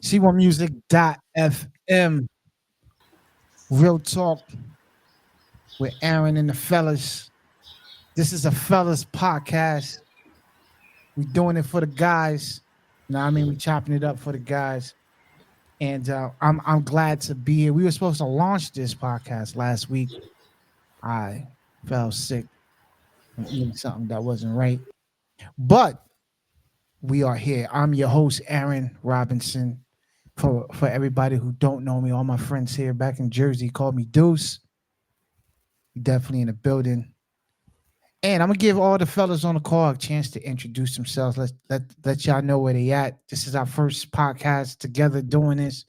C1music.fm. Real talk with Aaron and the fellas. This is a fellas podcast. We doing it for the guys. I mean, we chopping it up for the guys. And I'm glad to be here. We were supposed to launch this podcast last week. I fell sick from eating something that wasn't right. But we are here. I'm your host, Aaron Robinson. For everybody who don't know me, all my friends here back in Jersey call me Deuce. Definitely in the building. And I'm gonna give all the fellas on the call a chance to introduce themselves. Let y'all know where they at. This is our first podcast together doing this.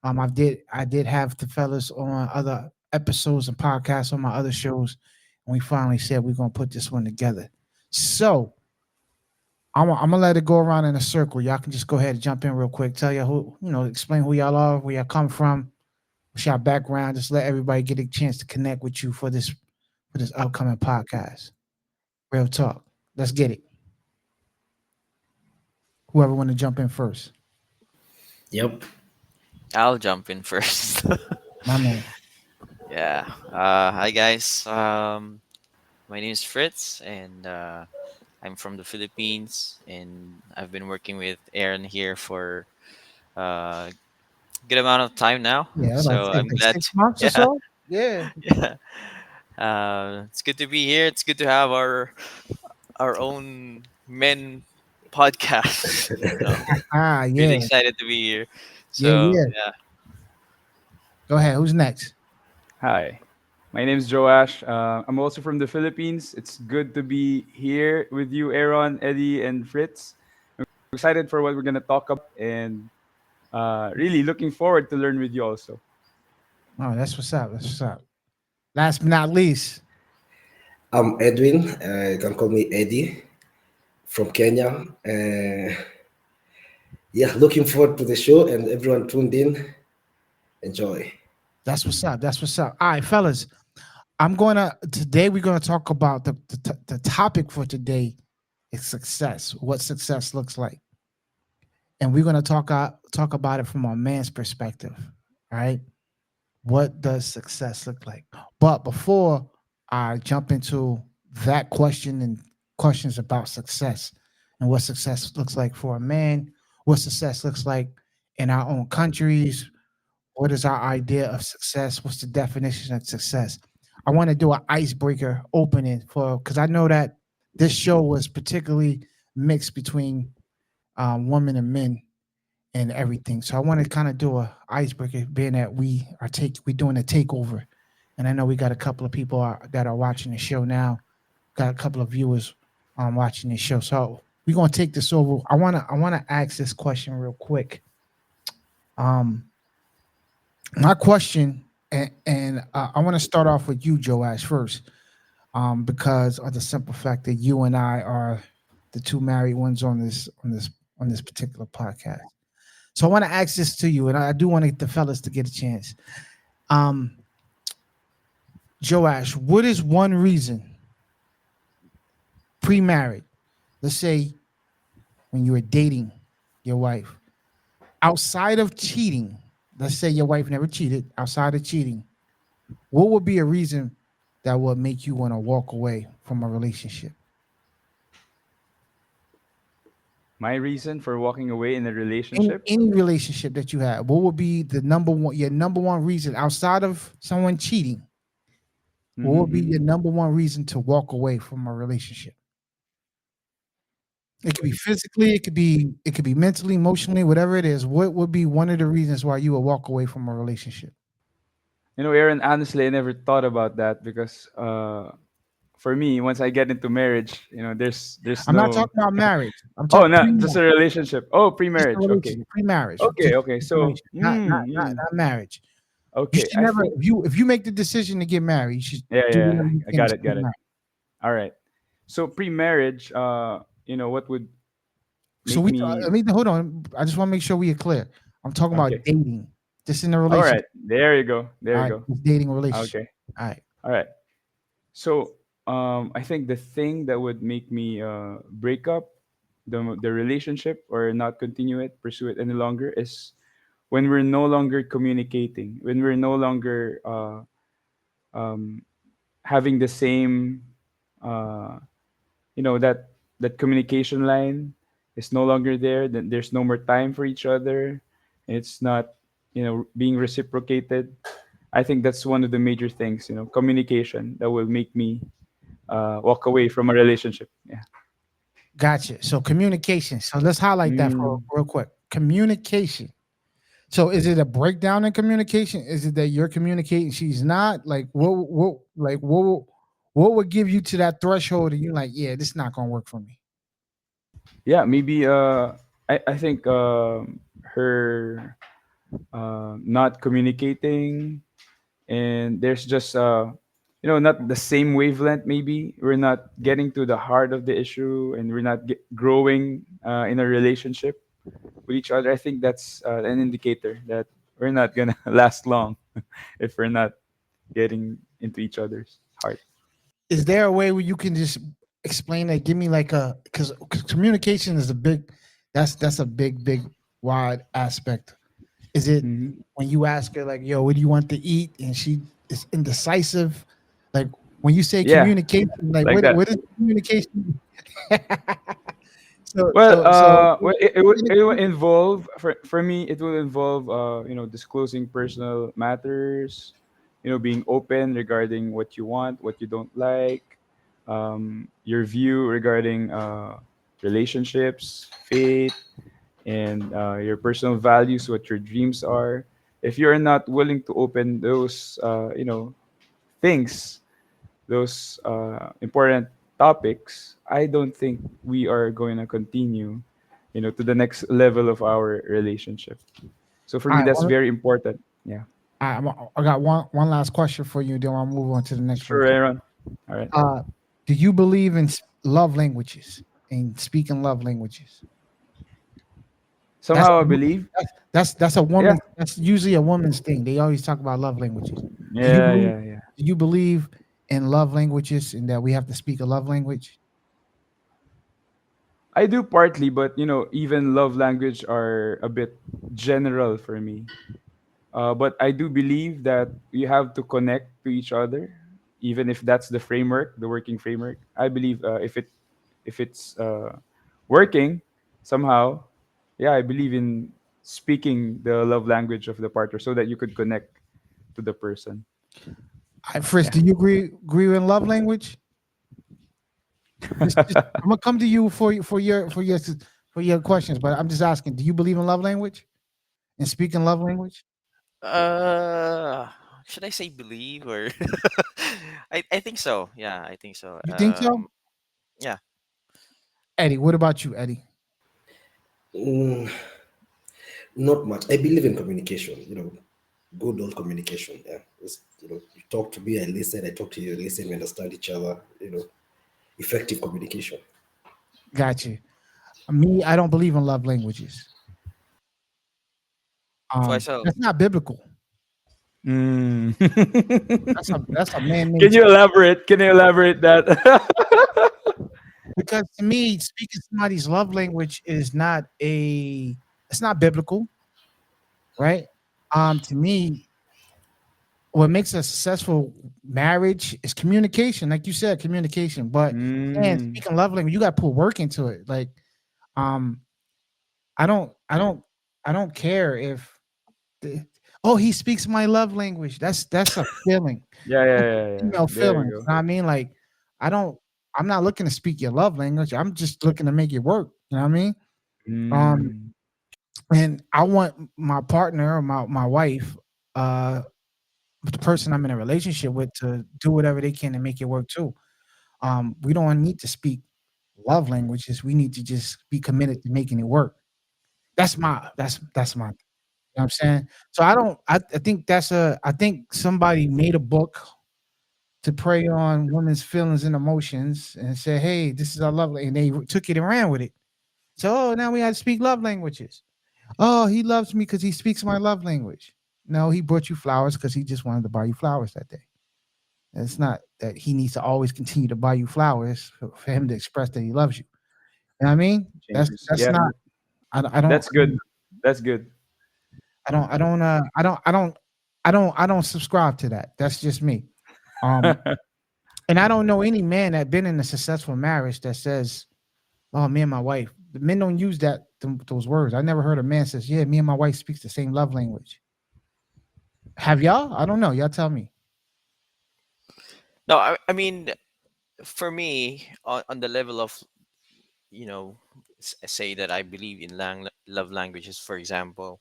I did have the fellas on other episodes and podcasts on my other shows, and we finally said we're gonna put this one together. So I'm gonna let it go around in a circle. Y'all can just go ahead and jump in real quick. Tell you who explain who y'all are, where y'all come from, what's your background. Just let everybody get a chance to connect with you for this upcoming podcast. Real talk. Let's get it. Whoever want to jump in first. Yep. I'll jump in first. My man. Yeah. Hi guys. My name is Fritz, and I'm from the Philippines, and I've been working with Aaron here for a good amount of time now. Yeah, I was about to So say I'm like glad. 6 months or Yeah, so. Yeah. yeah. It's good to be here. It's good to have our own men podcast. Really Yeah. excited to be here. Yeah, So yeah. yeah. Go ahead. Who's next? Hi, my name is Joash. I'm also from the Philippines. It's good to be here with you, Aaron, Eddie, and Fritz. I'm excited for what we're going to talk about and really looking forward to learn with you also. Oh, that's what's up. That's what's up. Last but not least. I'm Edwin. You can call me Eddie from Kenya. Yeah, looking forward to the show and everyone tuned in. Enjoy. That's what's up. That's what's up. All right, fellas. We're gonna talk about the topic for today is success. What success looks like, and we're gonna talk about it from a man's perspective. All right. What does success look like? But before I jump into that question and questions about success and what success looks like for a man, what success looks like in our own countries, what is our idea of success? What's the definition of success? I want to do an icebreaker opening for because I know that this show was particularly mixed between women and men and everything. So I want to kind of do a icebreaker, being that we doing a takeover, and I know we got a couple of people that are watching the show now. Got a couple of viewers watching this show, so we're gonna take this over. I wanna ask this question real quick. Um, my question, and I want to start off with you, Joash, first, because of the simple fact that you and I are the two married ones on this particular podcast. So I want to ask this to you, and I do want to get the fellas to get a chance. Um, Joash, what is one reason pre-married? Let's say when you were dating your wife, outside of cheating. Let's say your wife never cheated. Outside of cheating, what would be a reason that would make you want to walk away from a relationship? My reason for walking away in a In relationship. any relationship that you have, what would be the number one, your number one reason outside of someone cheating? What would be Mm-hmm. your number one reason to walk away from a relationship? It could be physically, it could be mentally, emotionally, whatever it is. What would be one of the reasons why you would walk away from a relationship? Aaron, honestly, I never thought about that because for me, once I get into marriage, there's I'm not no. talking about marriage. I'm Oh, talking no, just a pre-marriage. relationship. Oh, Just a pre-marriage. Okay. relationship, pre-marriage, Okay, just okay. So, information, not marriage. You okay. should I never, think, if you make the decision to get married, you should yeah, do yeah, whatever you I can to got it, stay got it. married. All right. So pre-marriage, what would So make we, me I mean, hold on. I just want to make sure we are clear. I'm talking about okay? dating, just in a All relationship. right. There you go. There All you right, go. just dating relationship. Okay. All right. All right. So, I think the thing that would make me break up the relationship or not continue it, pursue it any longer is when we're no longer communicating, when we're no longer um, having the same, uh, that communication line is no longer there. Then there's no more time for each other. It's not, being reciprocated. I think that's one of the major things, communication that will make me walk away from a relationship. Yeah. Gotcha. So communication. So let's highlight that for Mm. real quick. Communication. So is it a breakdown in communication? Is it that you're communicating, she's not? Like what would give you to that threshold and you're like, yeah, this is not gonna work for me. Yeah, maybe I think her not communicating, and there's just not the same wavelength. Maybe we're not getting to the heart of the issue, and we're not growing in a relationship with each other. I think that's an indicator that we're not gonna last long if we're not getting into each other's heart. Is there a way where you can just explain that? Give me like a because communication is a big that's a big wide aspect. Is it Hmm. when you ask her like, "Yo, what do you want to eat?" and she is indecisive? Like when you say Yeah, communication, like like that. what is communication? Well, it would, it will involve, for me, it will involve disclosing personal matters, being open regarding what you want, what you don't like, your view regarding relationships, faith, and your personal values, what your dreams are. If you're not willing to open those things, those important topics, I don't think we are going to continue, to the next level of our relationship. So for All me, right, that's very important. Yeah. I got one last question for you. Then I'll move on to the next Sure, person. Aaron. All right. Do you believe in love languages and speaking love languages? That's Somehow I believe. that's a Yeah. woman. That's usually a woman's thing. They always talk about love languages. Do you Yeah, believe? yeah, yeah. Do you believe in love languages and that we have to speak a love language? I do partly, but even love language are a bit general for me. But I do believe that you have to connect to each other, even if that's the framework, the working framework. I believe if it's working somehow, yeah, I believe in speaking the love language of the partner so that you could connect to the person. Fritz, Yeah. do you agree with love language? Just I'm gonna come to you for your questions, but I'm just asking: do you believe in love language and speaking love language? Uh, should I say believe or I think so. Yeah, I think so. You think so, Yeah. Eddie? What about you, Eddie? Mm, not much. I believe in communication. Good old communication. Yeah, you talk to me, I listen. I talk to you, I listen. We understand each other. Effective communication. Got you. Me, I don't believe in love languages. Why so? That's not biblical. Mm. That's a man-made Can you elaborate? Can you elaborate that? because to me, speaking somebody's love language is not a it's not biblical, right? To me, what makes a successful marriage is communication, like you said, communication. But man, Mm. speaking love language, you got to put work into it. Like, um, I don't, I don't, I don't care if, the, oh, he speaks my love language. That's a feeling, Yeah, yeah, that's yeah, a yeah. female There we feeling. You go. know what I mean? Like, I don't, I'm not looking to speak your love language. I'm just looking to make it work. You know what I mean? Um, Mm. and I want my partner or my wife, uh, the person I'm in a relationship with, to do whatever they can to make it work too. We don't need to speak love languages. We need to just be committed to making it work. That's my, you know what I'm saying? So I don't I think I think somebody made a book to prey on women's feelings and emotions and say, "Hey, this is our love," and they took it and ran with it. So, oh, now we have to speak love languages. Oh, he loves me because he speaks my love language. No, he brought you flowers because he just wanted to buy you flowers that day. It's not that he needs to always continue to buy you flowers for him to express that he loves you. You know what I mean? Changes. That's Yeah, not. I don't. that's good. That's good. I don't. I don't. I don't. I don't. I don't subscribe to that. That's just me. Um, and I don't know any man that been in a successful marriage that says, "Oh, me and my wife." The men don't use those words. I never heard a man says, "Yeah, me and my wife speaks the same love language." Have y'all? I don't know. Y'all tell me. No, I mean, for me, on the level of, you know, say that I believe in love languages, for example,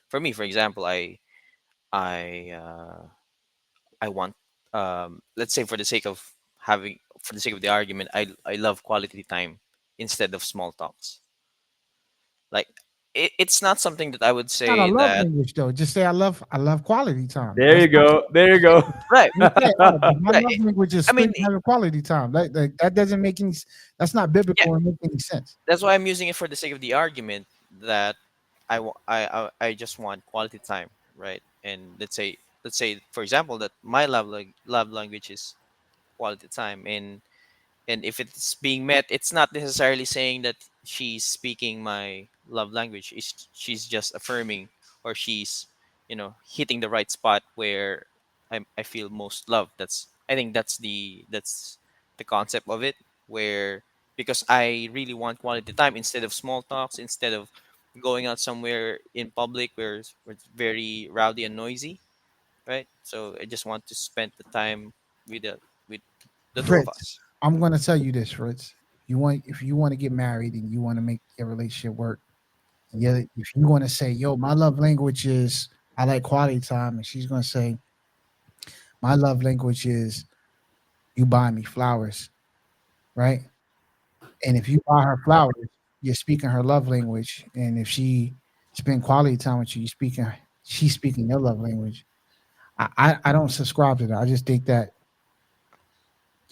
for me, for example, I I want, let's say, for the sake of the argument, I love quality time instead of small talks. Like, it's not something that I would Not a say love that. language though. Just say I love quality time. There That's you not go. There you go. Right, you say, oh, but my right. love language is I mean, spending having quality time. That doesn't make any. That's not yeah, biblical and make any sense. that's why I'm using it for the sake of the argument that I just want quality time, right? And let's say for example that my love language is quality time, and if it's being met, it's not necessarily saying that she's speaking my love language. She's just affirming, or she's, hitting the right spot where I feel most loved. I think that's the concept of it, where, because I really want quality time instead of small talks, instead of going out somewhere in public where it's very rowdy and noisy, right? So I just want to spend the time with the two of Fritz, us. I'm going to tell you this, Fritz. If you want to get married and you want to make your relationship work, yeah, if you want to say, "Yo, my love language is I like quality time," and she's going to say, "My love language is you buy me flowers," right? And if you buy her flowers, you're speaking her love language. And if she spend quality time with you, she's speaking your love language. I don't subscribe to that. I just think that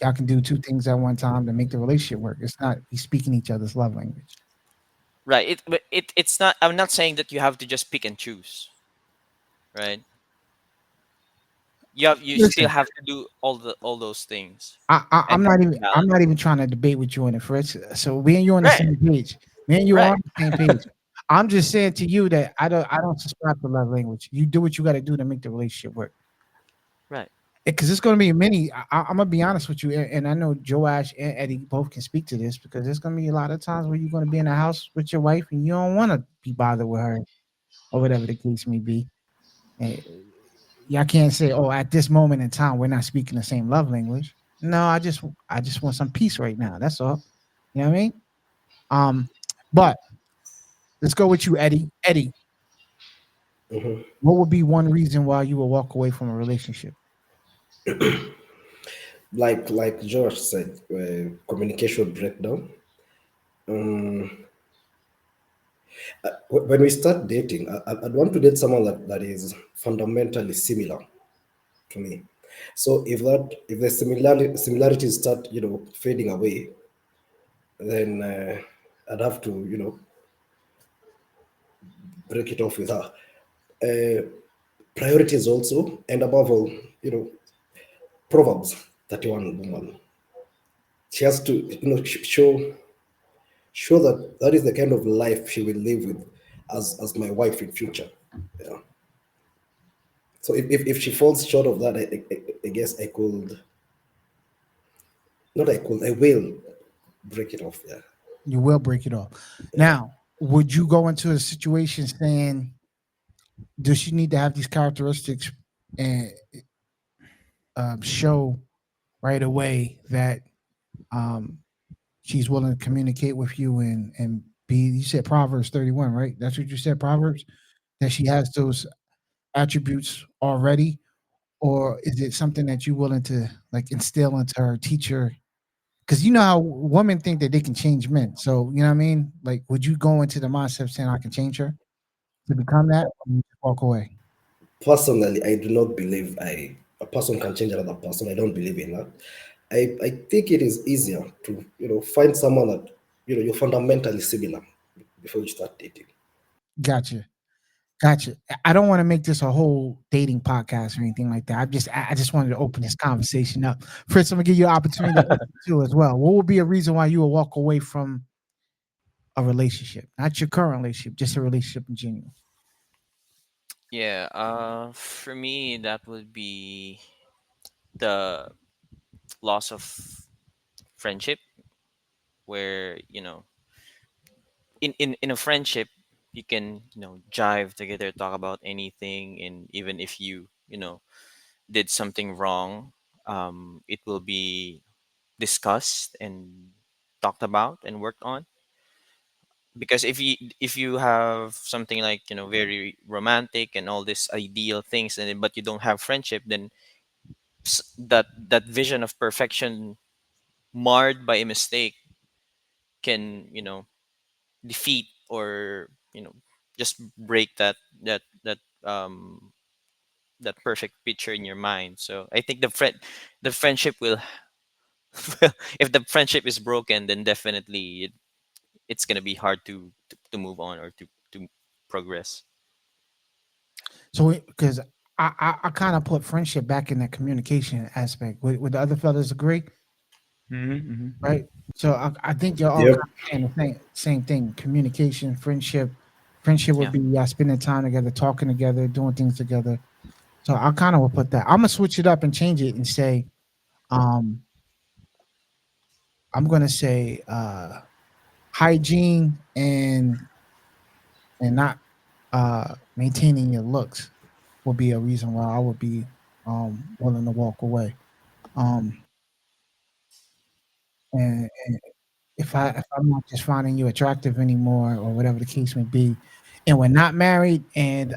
y'all can do two things at one time to make the relationship work. It's not be speaking each other's love language. Right. It's not. I'm not saying that you have to just pick and choose. Right. You still Listen, have to do all those things, I'm and not have to even I'm balance. not even trying to debate with you on it, Fritz. So me and you on the Right. same page. Me and you are Right. on the same page. I'm just saying to you that I don't subscribe to love language. You do what you got to do to make the relationship work. Right. Because it's going to be many. I'm gonna be honest with you, and I know Joash and Eddie both can speak to this because there's going to be a lot of times where you're going to be in the house with your wife and you don't want to be bothered with her or whatever the case may be. And y'all can't say, "Oh, at this moment in time, we're not speaking the same love language." No, I just want some peace right now. That's all. You know what I mean? Um, but let's go with you, Eddie. Eddie, Mhm. what would be one reason why you would walk away from a relationship? Like Josh said, communication breakdown. Um, when we start dating, I'd want to date someone that is fundamentally similar to me. So if the similarities start fading away, then I'd have to break it off with her. Uh, Priorities also, and above all, Proverbs 31 woman. She has to show that that is the kind of life she will live with as my wife in future. Yeah. So if she falls short of that, I guess I could not I could I will break it off. Yeah. You will break it off. Now, would you go into a situation saying, does she need to have these characteristics and show right away that um, she's willing to communicate with you and be? You said Proverbs 31, right? That's what you said, Proverbs, that she has those attributes already, or is it something that you're willing to like instill into her, teach her? Because you know how women think that they can change men. So you know what I mean. Like, would you go into the mindset of saying I can change her to become that, or you just walk away? Personally, I do not believe a person can change another person. I don't believe in that. I think it is easier to find someone that you're fundamentally similar before you start dating. Gotcha. Gotcha. I don't want to make this a whole dating podcast or anything like that. I just wanted to open this conversation up. Fritz, I'm gonna give you an opportunity to answer too as well. What would be a reason why you would walk away from a relationship? Not your current relationship, just a relationship in general. Yeah, for me, that would be the loss of friendship, where, in a friendship, you can, jive together, talk about anything, and even if you did something wrong, it will be discussed and talked about and worked on. Because if you have something like, very romantic and all these ideal things, but you don't have friendship, then that vision of perfection marred by a mistake can, defeat, or, just break that perfect picture in your mind. So I think the friendship will if the friendship is broken, then definitely it's gonna be hard to move on, or to progress. So because I kind of put friendship back in that communication aspect. Would the other fellas agree? Mm-hmm. Right. So I think you're all kind Yep. of saying the same thing. Communication, friendship. Friendship would Yeah. be y'all spending time together, talking together, doing things together. So I kind of will put that. I'm gonna switch it up and change it and say, um, I'm gonna say hygiene and not maintaining your looks would be a reason why I would be willing to walk away. Um, and if I'm not just finding you attractive anymore or whatever the case may be, and we're not married and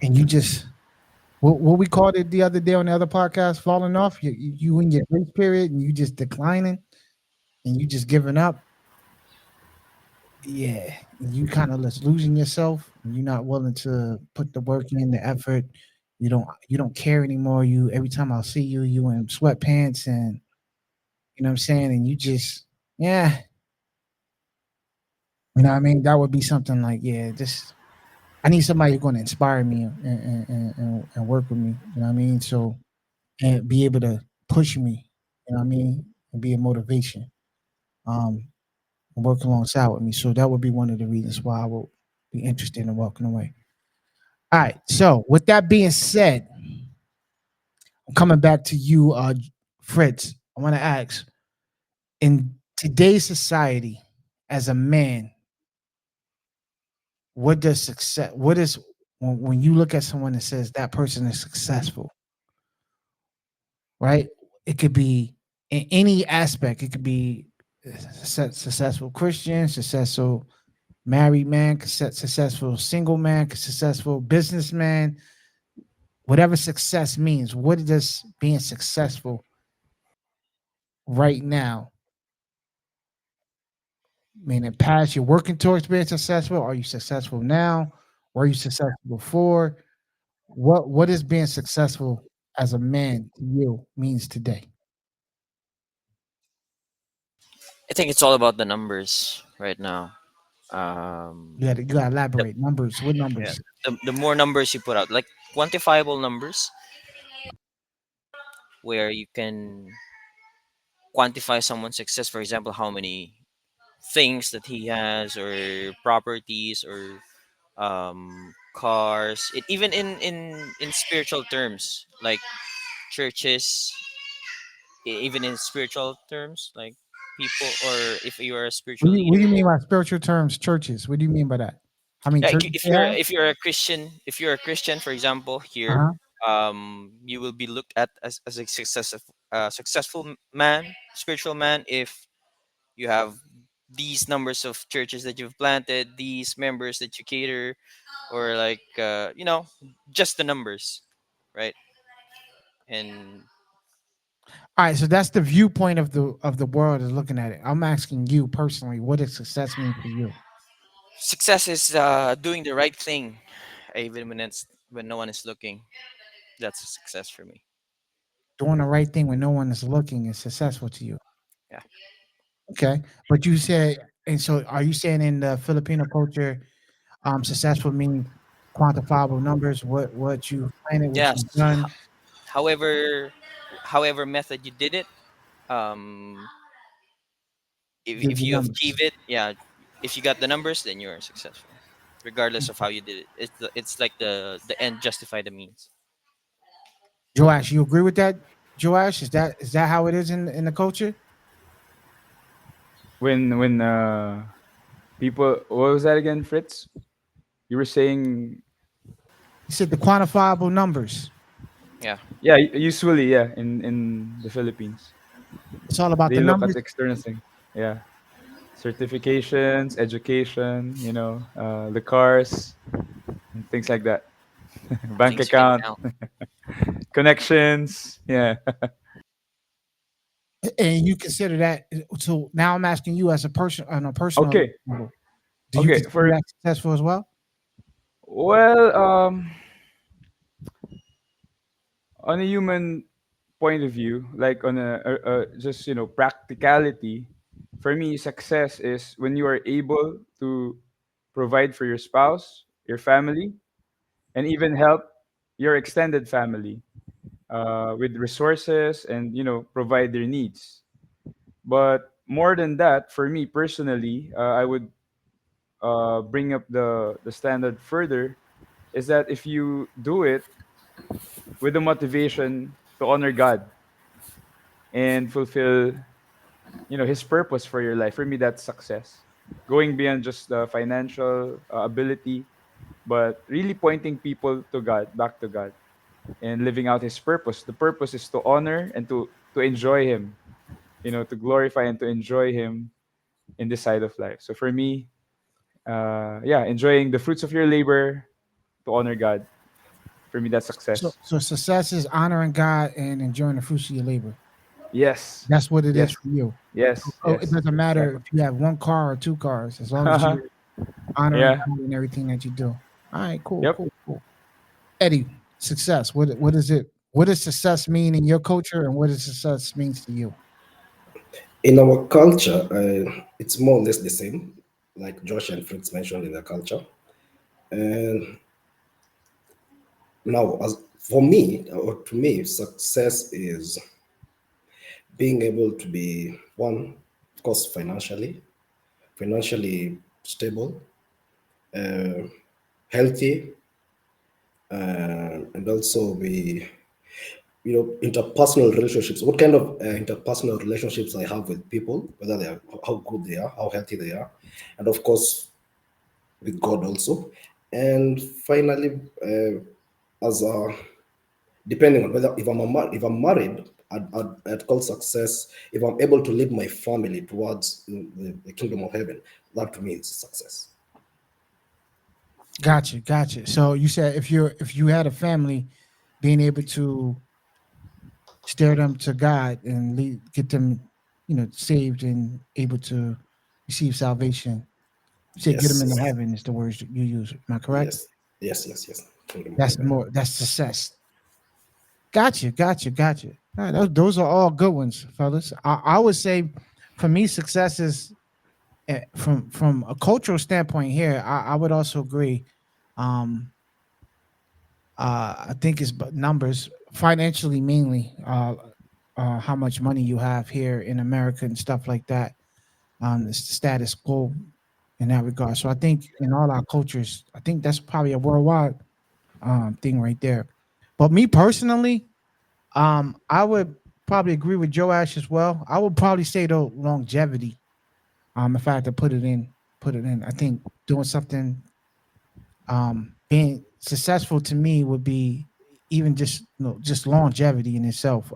you just what we called it the other day on the other podcast, falling off, you in your grace period and you just declining and you just giving up. Yeah, you kind of just losing yourself. And you're not willing to put the work in, the effort. You don't care anymore. You every time I see you, you in sweatpants and you know what I'm saying, and you just yeah, you know what I mean. That would be something like yeah, just I need somebody who's going to inspire me and work with me. You know what I mean? So and be able to push me. You know what I mean? And be a motivation. Um, and work alongside with me. So that would be one of the reasons why I would be interested in walking away. All right. So with that being said, I'm coming back to you, Fritz. I want to ask: in today's society, as a man, what does success? What is when you look at someone that says that person is successful, right? It could be in any aspect. It could be successful Christian, successful married man, successful single man, successful businessman, whatever success means. What does being successful right now mean? In past, you're working towards being successful. Are you successful now? Were you successful before? What is being successful as a man to you means today? I think it's all about the numbers right now. You gotta The, elaborate. Numbers. What yeah, numbers? the more numbers you put out, like quantifiable numbers, where you can quantify someone's success. For example, how many things that he has, or properties, or cars. Even in spiritual terms, like churches, even in spiritual terms, like people, or if you are a spiritual What do leader. you mean by spiritual terms? Churches. What do you mean by that? How many Like churches if they you're have? if you're a Christian, for example, Uh here, huh. you will be looked at as a successful man, spiritual man, if you have these numbers of churches that you've planted, these members that you cater, or like, just the numbers, right? And All right, so that's the viewpoint of the world is looking at it. I'm asking you personally, what does success mean for you? success is doing the right thing, even when no one is looking. That's a success for me. Doing the right thing when no one is looking is successful to you. Yeah. Okay, but you said, and so are you saying in the Filipino culture, successful means quantifiable numbers? What you planted, what Yes. you've done, However method you did it, um if gives you you numbers. achieve it, yeah, if you got the numbers, then you're successful. regardless of how you did it. It's like the end justify the means. Joash, you agree with that? Joash, is that how it is in the culture? When people, what was that again, Fritz? You were saying, He said the quantifiable numbers. Yeah. yeah, usually, yeah, in the Philippines, It's all about they the look at numbers. external thing. Yeah, certifications, education, the cars and things like that. Bank Things you can account, count. connections. Yeah. And you consider that. So now I'm asking you as a person on a personal Okay. level, do you Okay. consider For that successful as well? well, on a human point of view, like on just practicality, for me, success is when you are able to provide for your spouse, your family, and even help your extended family with resources and provide their needs. But more than that, for me personally, I would bring up the standard further. Is that if you do it with the motivation to honor God and fulfill his purpose for your life, for me that's success, going beyond just the financial ability, but really pointing people to God, back to God, and living out his purpose. The purpose is to honor and to enjoy him, to glorify and to enjoy him in this side of life. So for me, yeah, enjoying the fruits of your labor to honor God, for me that's So, success. so success is honoring God and enjoying the fruits of your labor. Yes. That's what it is Yes. for you. Yes. Oh, it Yes. doesn't matter Exactly. if you have one car or two cars, as long as you're honoring Yeah. God in everything that you do. All right, cool, Yep. cool, cool. Eddie, success. What is it? What does success mean in your culture, and what does success means to you? In our culture, it's more or less the same, like Josh and Fritz mentioned in their culture. And now, as for me, or to me, success is being able to be one, of course, financially stable, uh, healthy, and also be interpersonal relationships. What kind of interpersonal relationships I have with people, whether they are how good they are, how healthy they are, and of course with God also. And finally, as a depending on whether if I'm married, I'd call success if I'm able to lead my family towards the kingdom of heaven. That to me is success. Gotcha, gotcha. So you said if you had a family, being able to steer them to God and get them, saved and able to receive salvation. You said get them Yes, into heaven is the words that you use. Am I correct? yes, yes. Kingdom of That's heaven. more. That's success. Gotcha, gotcha, gotcha. All right, those are all good ones, fellas. I would say, for me, success is from a cultural standpoint. Here, I would also agree. Um, I think it's numbers financially mainly. How much money you have here in America and stuff like that. It's the status quo in that regard. So I think in all our cultures, I think that's probably a worldwide thing right there. But me personally, I would probably agree with Joe Ash as well. I would probably say though longevity. If I had to put it in. I think doing something, being successful to me would be even just longevity in itself.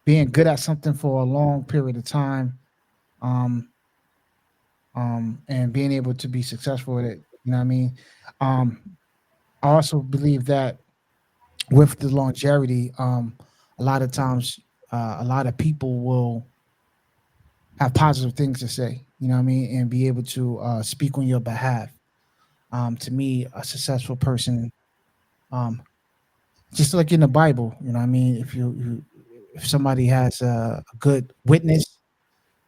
Being good at something for a long period of time, um, and being able to be successful with it. You know what I mean? Um, I also believe that with the longevity, a lot of times, a lot of people will have positive things to say. You know what I mean, and be able to speak on your behalf. To me, a successful person, um, just like in the Bible, you know what I mean. If somebody has a good witness,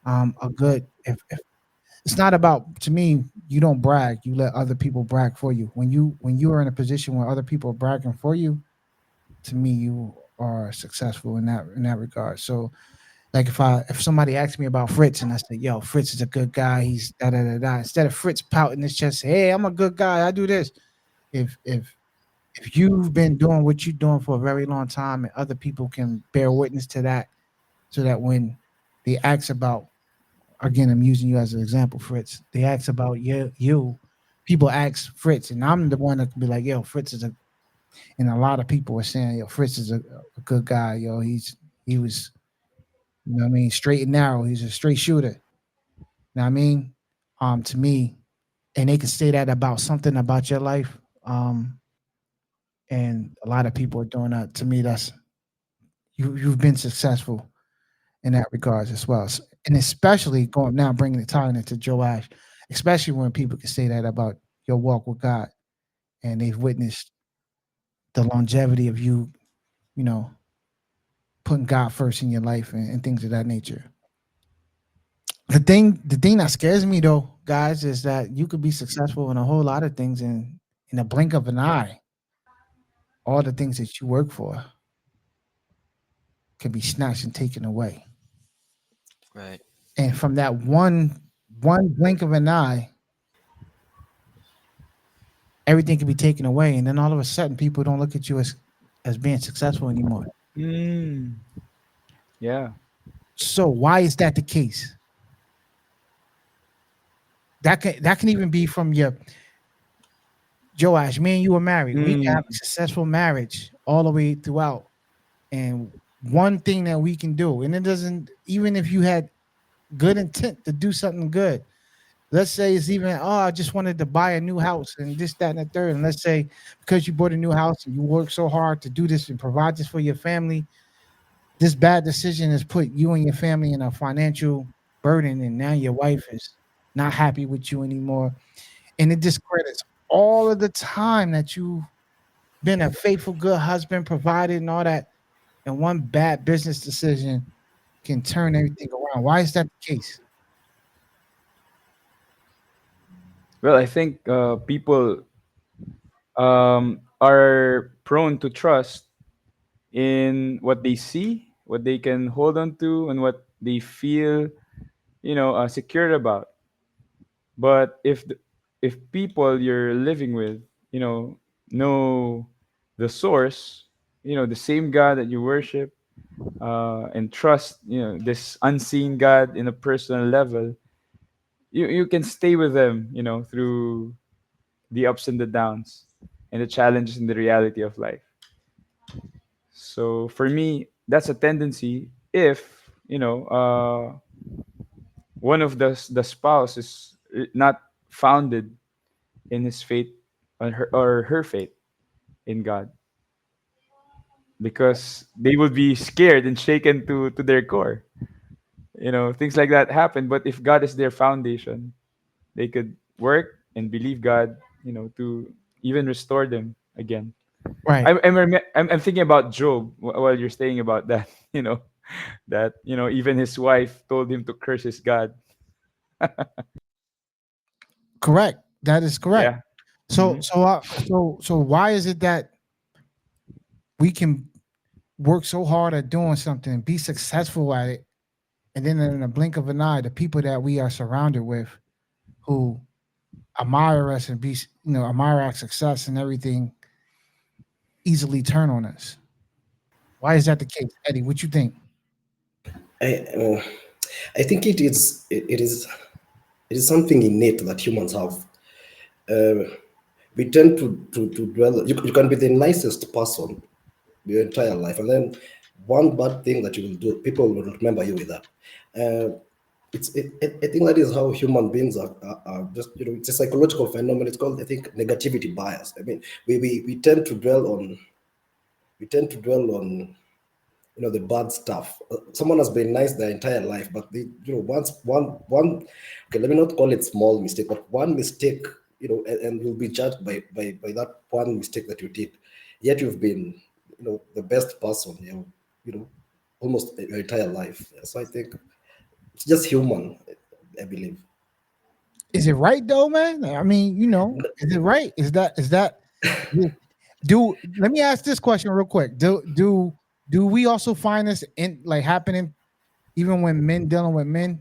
a good if it's not about, to me, you don't brag, you let other people brag for you. When you are in a position where other people are bragging for you, to me, you are successful in that regard. So Like if somebody asked me about Fritz and I said, "Yo, Fritz is a good guy. He's da da da da." Instead of Fritz pouting his chest, say, "Hey, I'm a good guy. I do this." If if if you've been doing what you're doing for a very long time, and other people can bear witness to that, so that when they ask about, again, I'm using you as an example, Fritz. They ask about you. People ask Fritz, and I'm the one that can be like, "Yo, Fritz is a." And a lot of people are saying, "Yo, Fritz is a good guy. Yo, he was, you know what I mean, straight and narrow. He's a straight shooter." You know what I mean? To me, and they can say that about something about your life. And a lot of people are doing that. To me, that's you've been successful in that regards as well. And especially going now, bringing it tying it to Joe Ash, especially when people can say that about your walk with God, and they've witnessed the longevity of you, you know, putting God first in your life and things of that nature. The thing that scares me though, guys, is that you could be successful in a whole lot of things, and in a blink of an eye, all the things that you work for can be snatched and taken away. Right. And from that one blink of an eye, everything can be taken away, and then all of a sudden people don't look at you as being successful anymore. Mm, yeah. So why is that the case? That can even be from your Joash. Me and you were married. We can Mm, have a successful marriage all the way throughout. And one thing that we can do, and it doesn't, even if you had good intent to do something good, let's say it's even, oh, I just wanted to buy a new house and this, that, and the third. And let's say because you bought a new house and you worked so hard to do this and provide this for your family, this bad decision has put you and your family in a financial burden. And now your wife is not happy with you anymore. And it discredits all of the time that you've been a faithful, good husband, provided, and all that. And one bad business decision can turn everything around. Why is that the case? well, I think people are prone to trust in what they see, what they can hold on to, and what they feel, secure about. But if people you're living with, you know the source, the same God that you worship, and trust, this unseen God in a personal level, you can stay with them, through the ups and the downs and the challenges and the reality of life. So for me, that's a tendency if one of the spouse is not founded in his faith or her faith in God, because they will be scared and shaken to their core. Things like that happen. But if God is their foundation, they could work and believe God, to even restore them again. Right. I'm thinking about Job while you're saying about that. That even his wife told him to curse his God. Correct. That is correct. Yeah. So Hmm. so why is it that we can work so hard at doing something, be successful at it, and then in a blink of an eye, the people that we are surrounded with who admire us and admire our success and everything easily turn on us? Why is that the case, Eddie? What you think? I, uh, I think it is something innate that humans have. Uh, we tend to dwell. You can be the nicest person your entire life, and then one bad thing that you will do, people will remember you with that. Uh, I think that is how human beings are just, it's a psychological phenomenon. It's called, I think, negativity bias. I mean, we tend to dwell on, we tend to dwell on the bad stuff. Someone has been nice their entire life, but they, once one, okay, let me not call it small mistake, but one mistake, and you'll be judged by that one mistake that you did. Yet you've been, the best person, you know almost your entire life. Yeah, so I think it's just human, I believe. Is it right though, man? I mean, is it right? Is that do let me ask this question real quick. Do we also find this in like happening even when men dealing with men,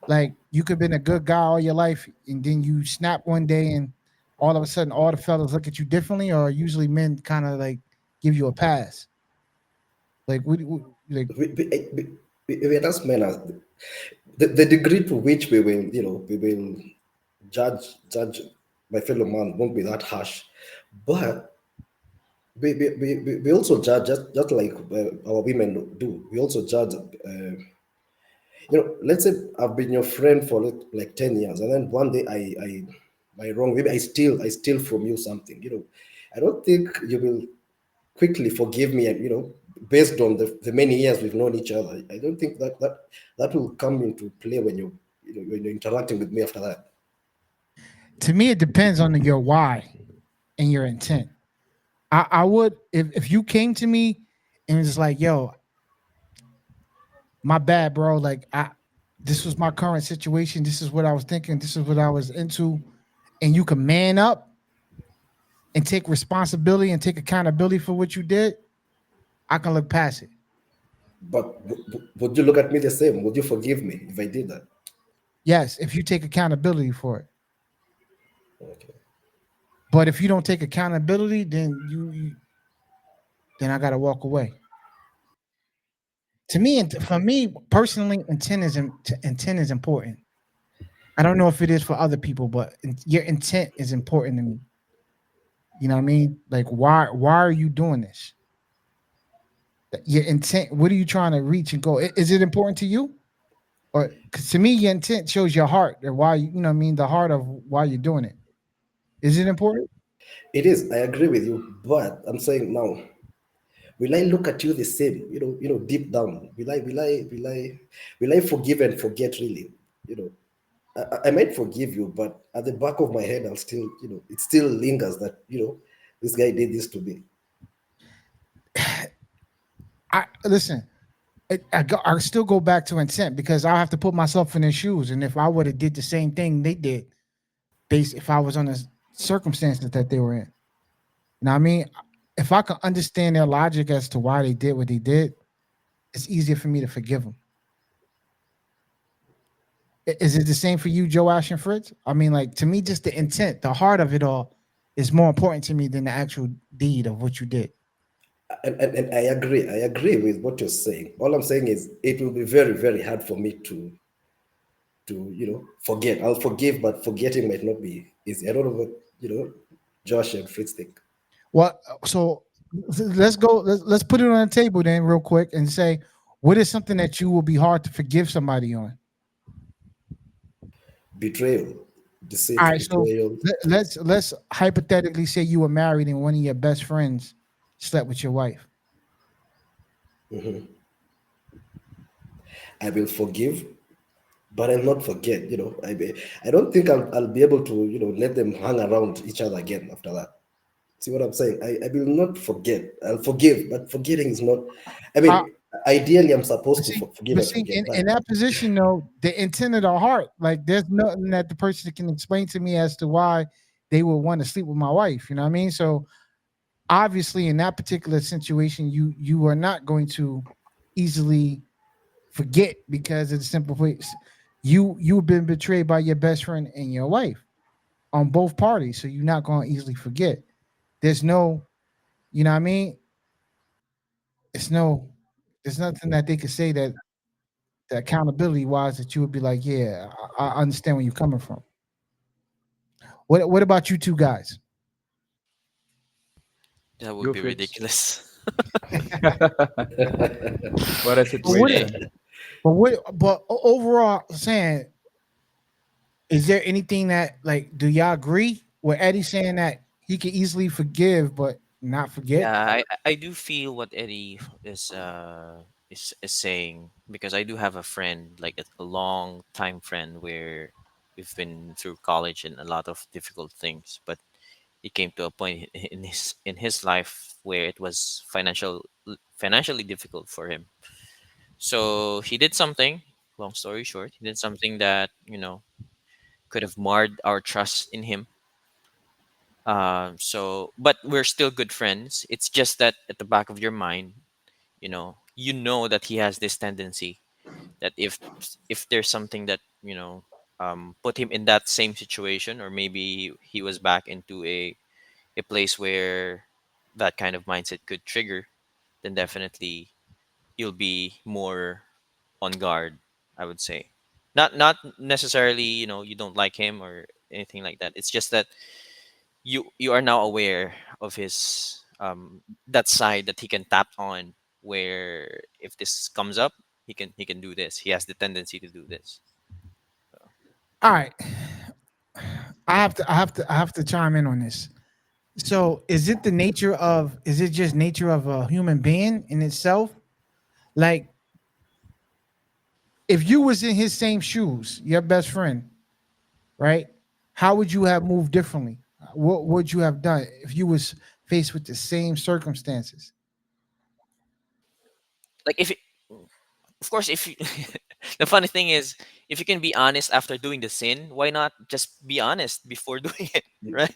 like you could have been a good guy all your life, and then you snap one day, and all of a sudden, all the fellas look at you differently, or usually men kind of like give you a pass. Like, like we as men are the degree to which we will, we will judge my fellow man won't be that harsh, but we also judge just like our women do. We also judge. Let's say I've been your friend for like 10 years, and then one day I wrong. Maybe I steal from you something. I don't think you will quickly forgive me, and based on the many years we've known each other. I don't think that will come into play when you're interacting with me after that. to me, it depends on your why and your intent. I would if you came to me and was like, "Yo, my bad, bro. Like, this was my current situation. This is what I was thinking. This is what I was into," and you can man up and take responsibility and take accountability for what you did, I can look past it. But would you look at me the same? Would you forgive me if I did that? Yes, if you take accountability for it. Okay. But if you don't take accountability, then then I gotta walk away. To me, and for me personally, intent is important. I don't know if it is for other people, but your intent is important to me. You know what I mean? Like, why are you doing this? Your intent. What are you trying to reach and go? Is it important to you? Or 'cause to me, your intent shows your heart, or why you know what I mean, the heart of why you're doing it. Is it important? It is. I agree with you, but I'm saying now, will I look at you the same? Deep down, will I forgive and forget? Really, you know, I might forgive you, but at the back of my head, I'll still, it still lingers that this guy did this to me. I listen. I still go back to intent because I have to put myself in their shoes, and if I would have did the same thing they did, based if I was on the circumstances that they were in, you know what I mean? If I can understand their logic as to why they did what they did, it's easier for me to forgive them. Is it the same for you, Joe Ash and Fritz? I mean, like to me, just the intent, the heart of it all, is more important to me than the actual deed of what you did. And I agree with what you're saying. All I'm saying is it will be very, very hard for me to forget. I'll forgive, but forgetting might not be easy. I don't know what Josh and Fritz think. Well, so let's go. Let's put it on the table then, real quick, and say what is something that you will be hard to forgive somebody on. Betrayal, All deceit, right, so betrayal. let's hypothetically say you were married and one of your best friends slept with your wife. I will forgive, but I'll not forget. I don't think I'll be able to let them hang around each other again after that. See what I'm saying? I will not forget. I'll forgive, but forgetting is not. I Uh, mean, ideally, I'm supposed but to see, forgive and forget, in but that position though, the intent of the heart, like there's nothing that the person can explain to me as to why they would want to sleep with my wife. You know what I mean? So obviously, in that particular situation, you are not going to easily forget because of the simple place you've been betrayed by your best friend and your wife on both parties, so you're not going to easily forget. There's no, you know what I mean? It's no, there's nothing that they could say that the accountability wise that you would be like, yeah, I understand where you're coming from. What about you two guys? That would Go be Fritz. ridiculous. What a But what? Hey, situation. But overall, saying, is there anything that like? Do y'all agree with Eddie saying that he can easily forgive but not forget? yeah, I do feel what Eddie is saying, because I do have a friend, like a long time friend, where we've been through college and a lot of difficult things, but it came to a point in his life where it was financially difficult for him. So he did something. Long story short, he did something that could have marred our trust in him. But we're still good friends. It's just that at the back of your mind, you know that he has this tendency that if there's something that put him in that same situation, or maybe he was back into a place where that kind of mindset could trigger, then definitely you'll be more on guard, I would say. Not necessarily, you don't like him or anything like that. It's just that you are now aware of his that side that he can tap on, where if this comes up, he can do this. He has the tendency to do this. All right, I have to chime in on this. So, is it just nature of a human being in itself? Like, if you was in his same shoes, your best friend, right? How would you have moved differently? What would you have done if you was faced with the same circumstances? Like if of course, if you, the funny thing is, if you can be honest after doing the sin, why not just be honest before doing it, right?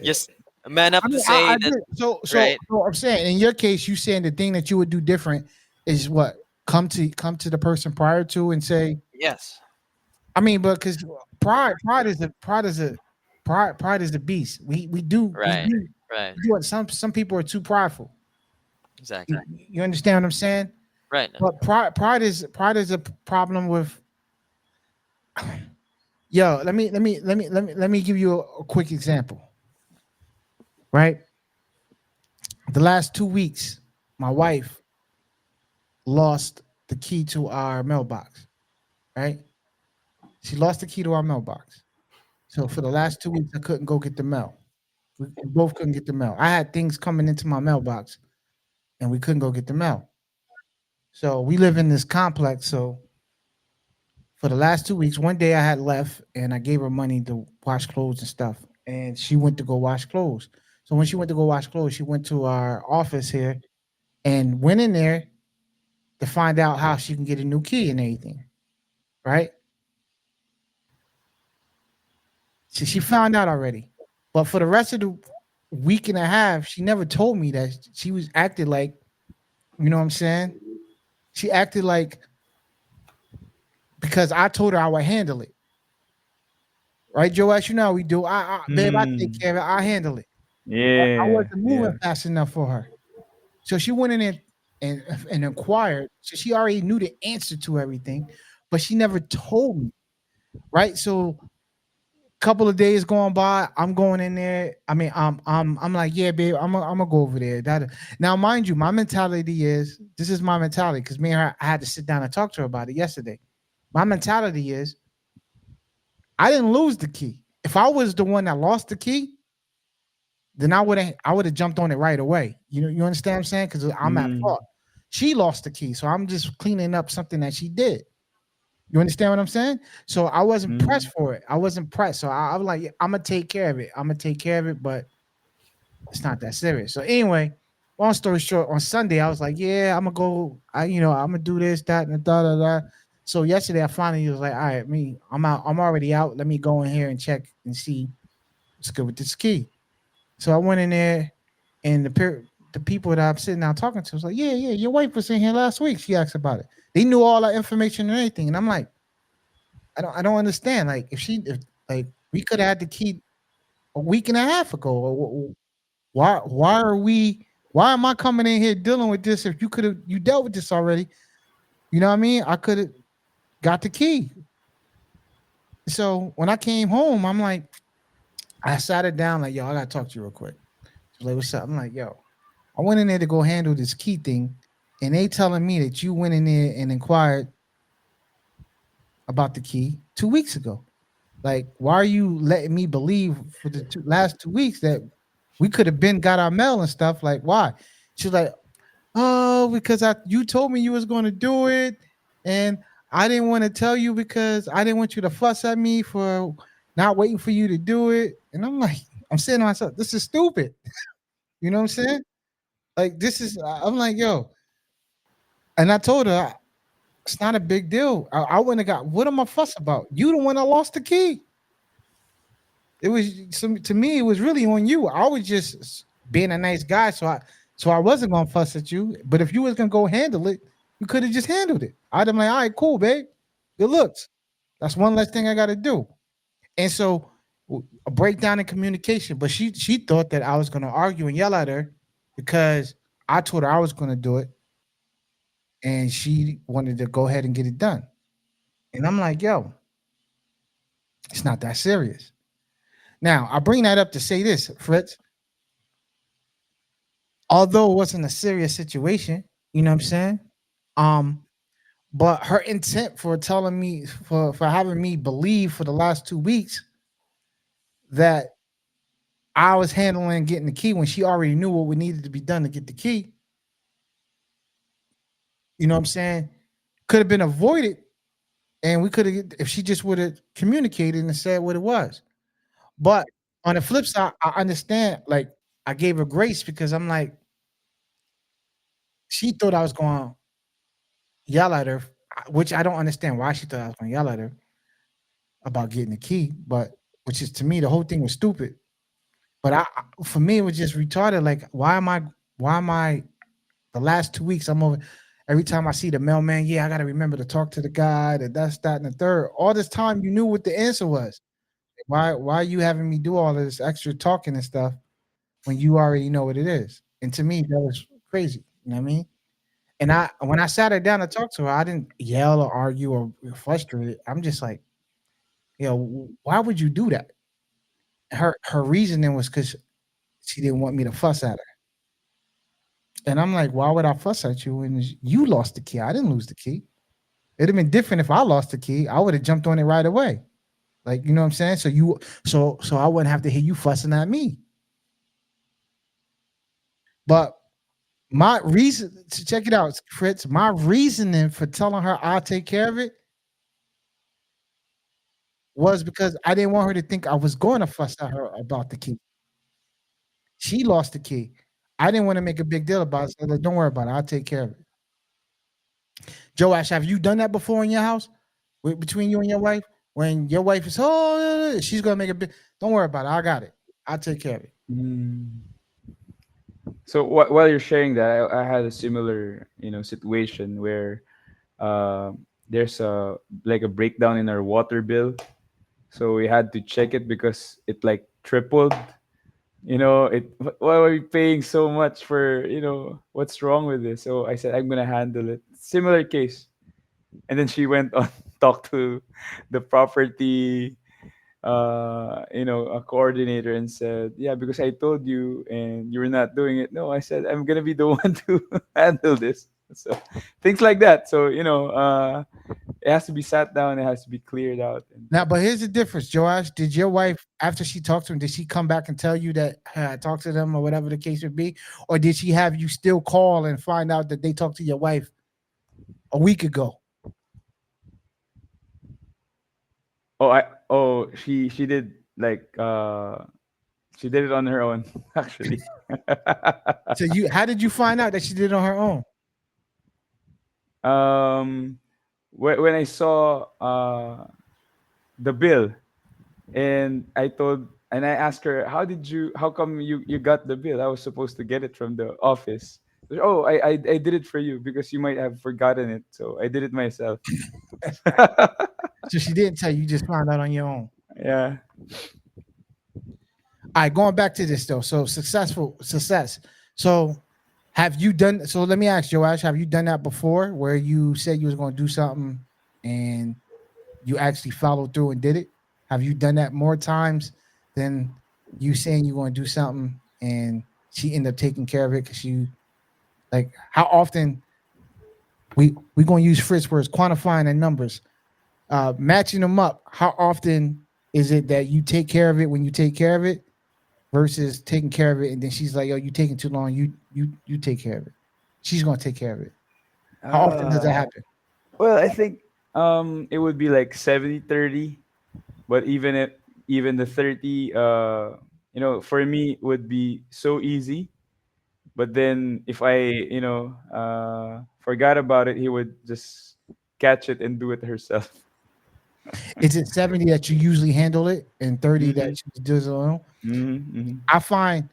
Just man up I to mean, say I that, did. right? So I'm saying, in your case, you saying the thing that you would do different is what, come to the person prior to and say, Yes. I mean, but because pride is a beast. We Right. do Right. do it. Some people are too prideful. Exactly. You understand what I'm saying? Right. But pride is a problem with. Yo, let me give you a quick example. Right, the last 2 weeks, my wife lost the key to our mailbox. Right, she lost the key to our mailbox. So for the last 2 weeks, I couldn't go get the mail. We both couldn't get the mail. I had things coming into my mailbox, and we couldn't go get the mail. So we live in this complex. So for the last 2 weeks, one day I had left, and I gave her money to wash clothes and stuff, and she went to go wash clothes. So when she went to go wash clothes, she went to our office here and went in there to find out how she can get a new key and everything. Right? So she found out already. But for the rest of the week and a half, she never told me that she was acted like, you know what I'm saying? She acted like, because I told her I would handle it. Right, Joash? You know how we do. Babe, I take Mm. care of it. I handle it. I Yeah. wasn't moving Yeah. fast enough for her. So she went in and inquired. So she already knew the answer to everything, but she never told me. Right. So couple of days going by, I'm going in there. I mean, I'm like, yeah, babe, I'm gonna go over there. That now, mind you, my mentality is, this is my mentality, because me and her, I had to sit down and talk to her about it yesterday. My mentality is, I didn't lose the key. If I was the one that lost the key, then I would have jumped on it right away. You understand what I'm saying? Because I'm at Mm. fault. She lost the key, so I'm just cleaning up something that she did. You understand what I'm saying? So I wasn't pressed Mm. for it. I wasn't pressed. So I was like, yeah, I'm gonna take care of it. I'm gonna take care of it, but it's not that serious. So anyway, long story short, on Sunday I was like, yeah, I'm gonna go. I'm gonna do this, that, and da da da. So yesterday I finally was like, all right, I'm out. I'm already out. Let me go in here and check and see what's good with this key. So I went in there, and the people that I'm sitting down talking to was like, yeah, yeah, your wife was in here last week. She asked about it. They knew all that information and everything, and I'm like, I don't understand. Like, if like, we could have had the key a week and a half ago. Or why am I coming in here dealing with this if you dealt with this already? You know what I mean? I could have got the key. So when I came home, I'm like, I sat her down like, yo, I gotta talk to you real quick. She's like, what's up? I'm like, yo, I went in there to go handle this key thing, and they telling me that you went in there and inquired about the key 2 weeks ago. Like, why are you letting me believe for the last 2 weeks that we could have been got our mail and stuff? Like, why? She's like, oh, because you told me you was going to do it, and I didn't want to tell you because I didn't want you to fuss at me for not waiting for you to do it. And I'm like, I'm saying to myself, this is stupid. You know what I'm saying? Like, this is. I'm like, yo, and I told her it's not a big deal. I wouldn't have got. What am I fuss about? You the one that lost the key. It was to me. It was really on you. I was just being a nice guy, so I wasn't gonna fuss at you. But if you was gonna go handle it, You could have just handled it. I'd have been like, all right, cool, babe. Good looks. That's one less thing I got to do. And so a breakdown in communication. But she thought that I was going to argue and yell at her because I told her I was going to do it, and she wanted to go ahead and get it done. And I'm like, yo, it's not that serious. Now I bring that up to say this, Fritz. Although it wasn't a serious situation, you know what I'm saying? Um, but her intent for telling me for having me believe for the last 2 weeks that I was handling getting the key when she already knew what would needed to be done to get the key, you know what I'm saying? Could have been avoided, and we could have if she just would have communicated and said what it was. But on the flip side, I understand. Like I gave her grace because I'm like, she thought I was going to yell at her, which I don't understand why she thought I was going to yell at her about getting the key. But which is to me, the whole thing was stupid. But for me, it was just retarded. Like, why am I the last 2 weeks? I'm over. Every time I see the mailman, yeah, I got to remember to talk to the guy. That's that and the third. All this time, you knew what the answer was. Why are you having me do all of this extra talking and stuff when you already know what it is? And to me, that was crazy. You know what I mean? And when I sat her down to talk to her, I didn't yell or argue or frustrated. I'm just like, why would you do that? Her reasoning was because she didn't want me to fuss at her. And I'm like, why would I fuss at you when you lost the key? I didn't lose the key. It'd have been different if I lost the key. I would have jumped on it right away. Like, you know what I'm saying? So I wouldn't have to hear you fussing at me. But my reason to check it out, Fritz, my reasoning for telling her I'll take care of it was because I didn't want her to think I was going to fuss at her about the key. She lost the key. I didn't want to make a big deal about it. So like, don't worry about it. I'll take care of it. Joe Ash, have you done that before in your house between you and your wife? When your wife is, oh, she's going to make a big, don't worry about it. I got it. I'll take care of it. Mm. So while you're sharing that, I had a similar, situation where uh, there's a breakdown in our water bill. So we had to check it because it like tripled. Why are we paying so much for, what's wrong with this? So I said, I'm going to handle it. Similar case. And then she went on, talked to the property, a coordinator and said, yeah, because I told you and you were not doing it. No, I said, I'm going to be the one to handle this. So things like that. So, it has to be sat down. It has to be cleared out. Now, but here's the difference, Joash. Did your wife, after she talked to him, did she come back and tell you that I talked to them or whatever the case would be? Or did she have you still call and find out that they talked to your wife a week ago? She did she did it on her own, actually. So how did you find out that she did it on her own? When I saw the bill, and I asked her, how come you got the bill? I was supposed to get it from the office. Oh, I did it for you because you might have forgotten it, so I did it myself. So she didn't tell you, you just found out on your own. Yeah. All right, going back to this though. So success. So have you done, so let me ask Joash, have you done that before where you said you was going to do something and you actually followed through and did it? Have you done that more times than you saying you're going to do something and she ended up taking care of it? Because you, like, how often we going to use Fritz words, quantifying the numbers, matching them up. How often is it that you take care of it when you take care of it versus taking care of it and then she's like, yo, you taking too long, you take care of it. She's going to take care of it. How often does that happen? Well, I think it would be like 70-30, but even the 30, for me would be so easy. But then if I, forgot about it, he would just catch it and do it herself. Is it 70 that you usually handle it and 30 that Mm-hmm. she does alone? Mm-hmm. I find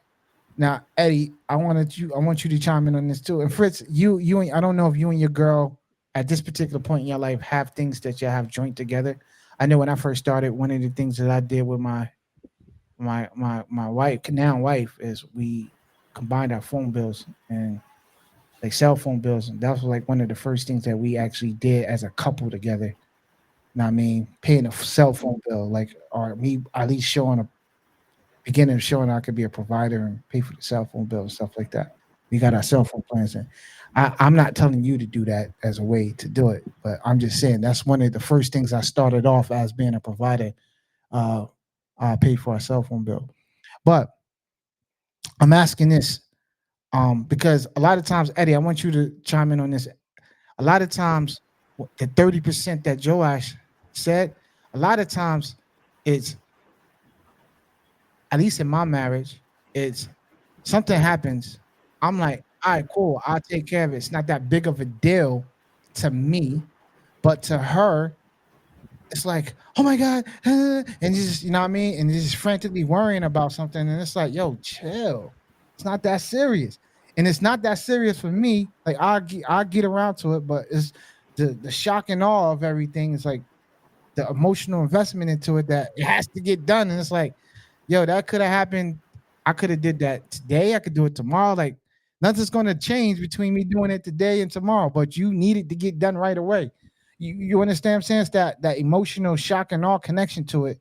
Now, Eddie, I want you to chime in on this too. And Fritz, I don't know if you and your girl at this particular point in your life have things that you have joint together. I know when I first started, one of the things that I did with my wife, now wife, is we combined our phone bills and like cell phone bills, and that was like one of the first things that we actually did as a couple together. Know what I mean, paying a cell phone bill, like, or me at least showing a beginning of showing I could be a provider and pay for the cell phone bill and stuff like that. We got our cell phone plans in. I'm not telling you to do that as a way to do it, but I'm just saying that's one of the first things I started off as being a provider. Uh, I pay for a cell phone bill, but I'm asking this because a lot of times, Eddie, I want you to chime in on this. A lot of times, the 30% that Joash said, a lot of times, it's at least in my marriage, it's something happens. I'm like, all right, cool. I'll take care of it. It's not that big of a deal to me, but to her, it's like, oh my God. And you just, you know what I mean? And you're just frantically worrying about something. And it's like, yo, chill. It's not that serious. And it's not that serious for me. Like I'll get around to it, but it's the shock and awe of everything is like the emotional investment into it that it has to get done. And it's like, yo, that could have happened. I could have did that today. I could do it tomorrow. Like nothing's going to change between me doing it today and tomorrow. But you need it to get done right away. You understand what I'm saying? It's that emotional shock and all connection to it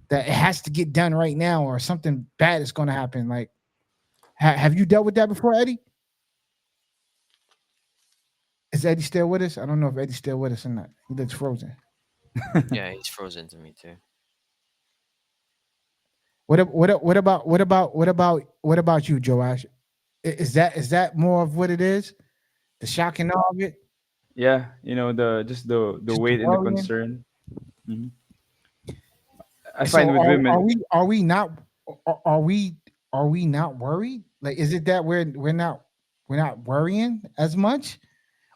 that it has to get done right now, or something bad is going to happen. Like, have you dealt with that before, Eddie? Is Eddie still with us? I don't know if Eddie's still with us or not. He looks frozen. Yeah, he's frozen to me too. What about you, Joash? Is that more of what it is? The shock and awe of it, Yeah, the just the just the weight and the worrying. concern. Mhm. I So find with are women. we not are we not worried? Like, is it that we're not worrying as much,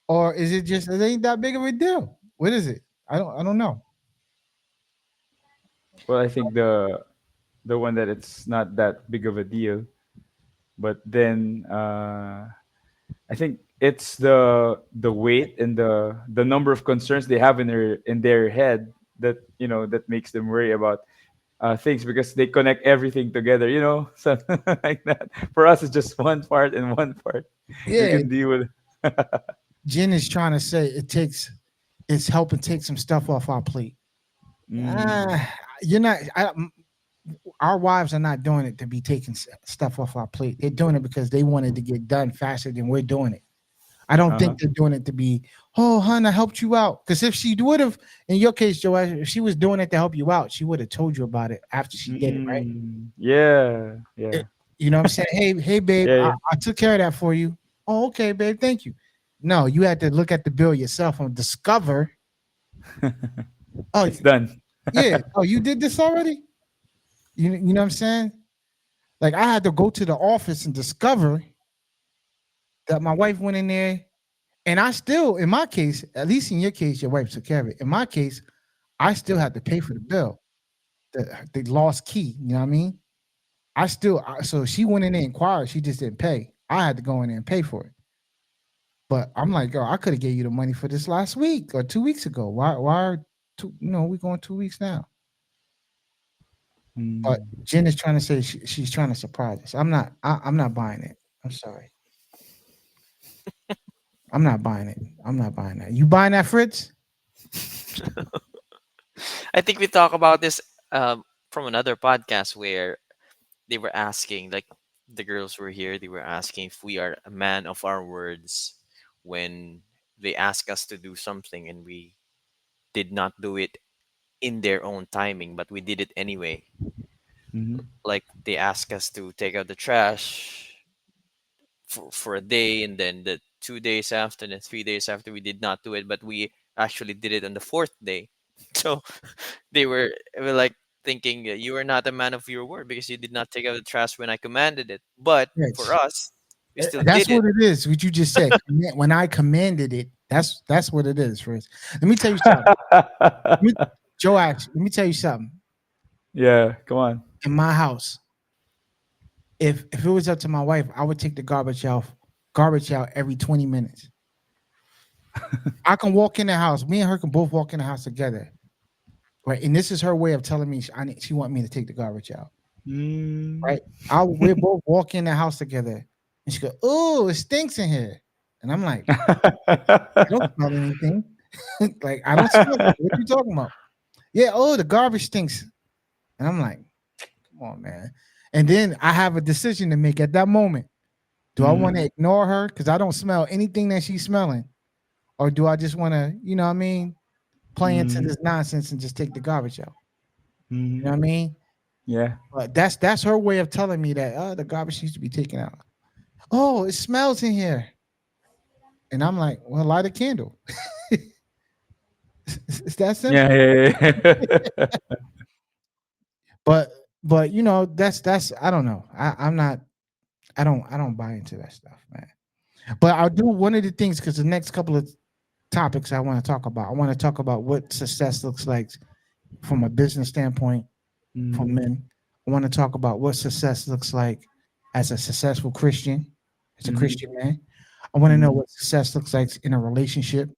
or is it just it ain't that big of a deal? What is it? I don't know. Well, I think the one that it's not that big of a deal, but then I think it's the weight and the number of concerns they have in their head that that makes them worry about things because they connect everything together. Something like that. For us, it's just one part and one part. We Yeah, can deal with. Jen is trying to say it's helping take some stuff off our plate. Mm, Ah, you're not. Our wives are not doing it to be taking stuff off our plate. They're doing it because they wanted to get done faster than we're doing it. I don't uh-huh. think they're doing it to be, oh, hon, I helped you out. Because if she would have, in your case, Joanne, if she was doing it to help you out, she would have told you about it after she did it, right? Yeah, It- yeah, you know what I'm saying? Hey, babe, yeah, I took care of that for you. Oh, okay, babe, thank you. No, you had to look at the bill yourself and discover, yeah. oh, It's done. yeah, oh, you did this already? You know what I'm saying? Like I had to go to the office and discover that my wife went in there, and I still, in my case, at least in your case, your wife took care of it. In my case, I still had to pay for the bill, the lost key. You know what I mean? So she went in there and inquired. She just didn't pay. I had to go in there and pay for it. But I'm like, girl, I could have gave you the money for this last week or 2 weeks ago. Why are two? We going 2 weeks now. But Mm. Jen is trying to say she's trying to surprise us. I'm not buying it. I'm sorry. I'm not buying it. I'm not buying that. You buying that, Fritz? I think we talk about this from another podcast where they were asking, like the girls were here, they were asking if we are a man of our words when they ask us to do something and we did not do it in their own timing, but we did it anyway. Mhm. Like they ask us to take out the trash for a day, and then the 2 days after, and then 3 days after, we did not do it, but we actually did it on the fourth day. So they were like thinking, you are not a man of your word because you did not take out the trash when I commanded it. But for Fritz. us, we still That's did it. what it is. What you just said. When I commanded it, that's what it is, Fritz. Let me tell you something. Let me, Joash, let me tell you something. Yeah, come on. In my house, if it was up to my wife, I would take the garbage out every 20 minutes. I can walk in the house. Me and her can both walk in the house together. Right. And this is her way of telling me she want me to take the garbage out. Mm. Right. We're both walk in the house together. And she go, "Oh, it stinks in here." And I'm like, I don't smell anything. Like, I don't smell it. What you talking about? Yeah, oh, the garbage stinks. And I'm like, come on, man. And then I have a decision to make at that moment. Do I want to Mm. ignore her because I don't smell anything that she's smelling? Or do I just want to, you know what I mean, play into Mm. this nonsense and just take the garbage out? You know Mm. what I mean? Yeah. But that's her way of telling me that the garbage needs to be taken out. Oh, it smells in here. And I'm like, well, light a candle. It's that Yeah. simple. Yeah. But that's I don't know. I'm not I don't buy into that stuff, man. But I'll do one of the things because the next couple of topics I want to talk about. I want to talk about what success looks like from a business standpoint for Mm. men. I want to talk about what success looks like as a successful Christian, as a Mhm. Christian man. I want to know Mm. what success looks like in a relationship.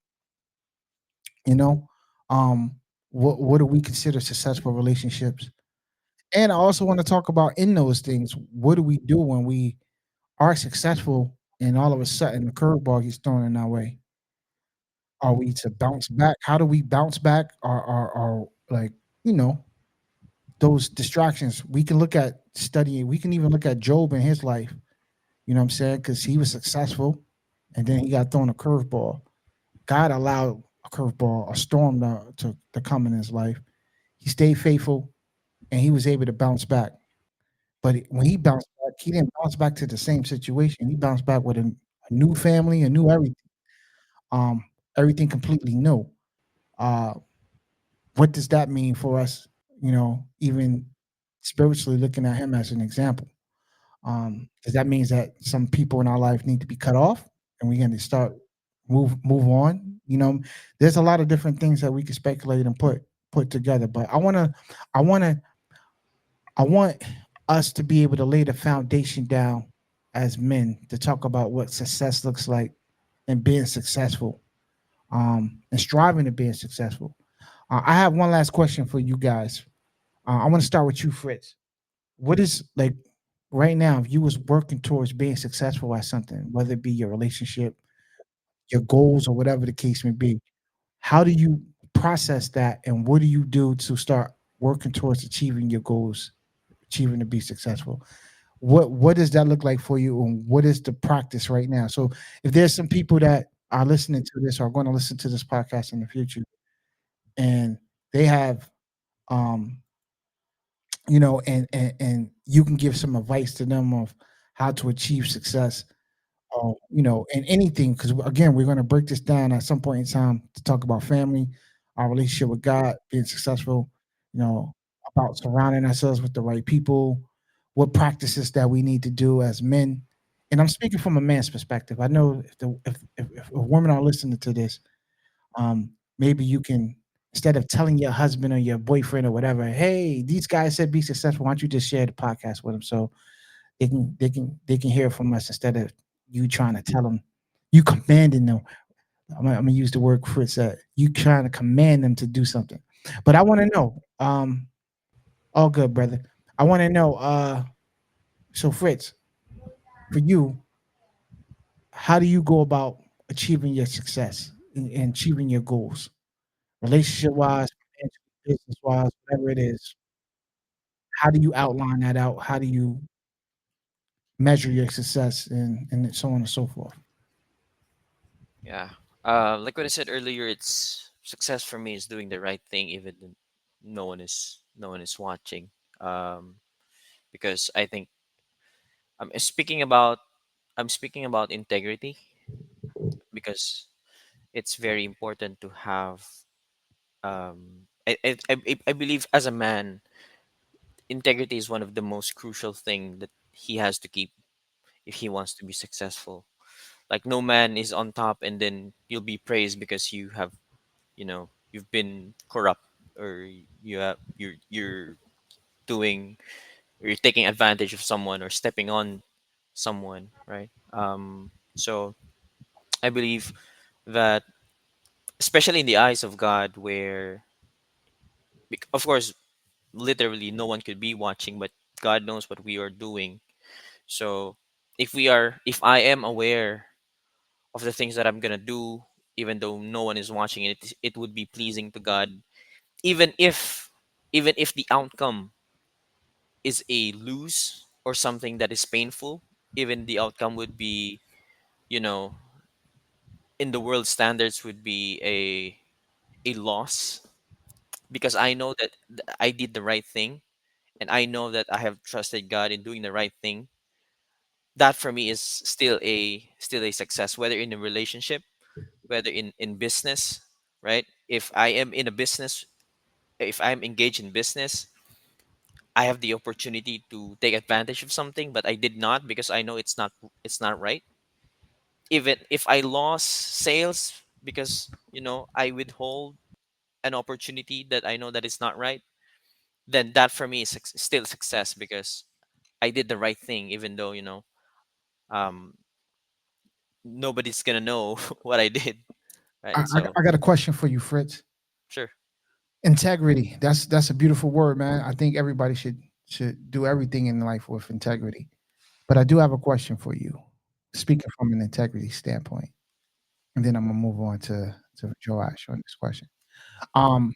You know, um, what do we consider successful relationships? And I also want to talk about in those things, what do we do when we are successful and all of a sudden the curveball gets thrown in our way? Are we to bounce back? How do we bounce back? Are like, you know, those distractions. We can look at studying, we can even look at Job and his life, you know what I'm saying? Because he was successful and then he got thrown a curveball. God allowed a curveball, a storm to come in his life. He stayed faithful and he was able to bounce back. But when he bounced back, he didn't bounce back to the same situation. He bounced back with a new family, a new everything, um, everything completely new. Uh, what does that mean for us? You know, even spiritually looking at him as an example. Because that means that some people in our life need to be cut off, and we're going to start move on. You know, there's a lot of different things that we can speculate and put together. But I want to, I want us to be able to lay the foundation down as men to talk about what success looks like and being successful, and striving to being successful. I have one last question for you guys. I want to start with you, Fritz. What is like right now, if you was working towards being successful at something, whether it be your relationship, your goals, or whatever the case may be, how do you process that and what do you do to start working towards achieving your goals, achieving to be successful? What does that look like for you and what is the practice right now? So if there's some people that are listening to this or going to listen to this podcast in the future and they have um and you can give some advice to them of how to achieve success, in anything. Because again, we're going to break this down at some point in time to talk about family, our relationship with God, being successful, you know, about surrounding ourselves with the right people, what practices that we need to do as men. And I'm speaking from a man's perspective. I know if women are listening to this, maybe you can, instead of telling your husband or your boyfriend or whatever, hey, these guys said be successful. Why don't you just share the podcast with them so they can hear from us instead of you trying to tell them, you commanding them. I'm gonna use the word Fritz. You trying to command them to do something. But I want to know. All good, brother. I want to know. So Fritz, for you, how do you go about achieving your success and achieving your goals, relationship wise, business wise, whatever it is? How do you outline that out? How do you measure your success and so on and so forth? Yeah. Like what I said earlier, it's success for me is doing the right thing even when no one is watching. Um, because I think I'm speaking about integrity because it's very important to have. I believe as a man, integrity is one of the most crucial thing that he has to keep if he wants to be successful. Like no man is on top and then you'll be praised because you've been corrupt or you're doing or you're taking advantage of someone or stepping on someone, right? So I believe that, especially in the eyes of God, where, of course, literally no one could be watching, but God knows what we are doing. So if I am aware of the things that I'm gonna do, even though no one is watching it would be pleasing to God, even if the outcome is a lose or something that is painful. Even the outcome would be, you know, in the world standards, would be a loss, because I know that I did the right thing, and I know that I have trusted God in doing the right thing. That for me is still a success, whether in a relationship, whether in business, right? If I am in a business, if I'm engaged in business, I have the opportunity to take advantage of something, but I did not, because I know it's not right. Even if I lost sales because, I withhold an opportunity that I know that is not right, then that for me is still success, because I did the right thing, even though, um nobody's gonna know what I did, right? So I got a question for you, Fritz. sure. Integrity. That's a beautiful word, man. I think everybody should do everything in life with integrity. But I do have a question for you, speaking from an integrity standpoint, and then I'm gonna move on to Joash on this question. Um,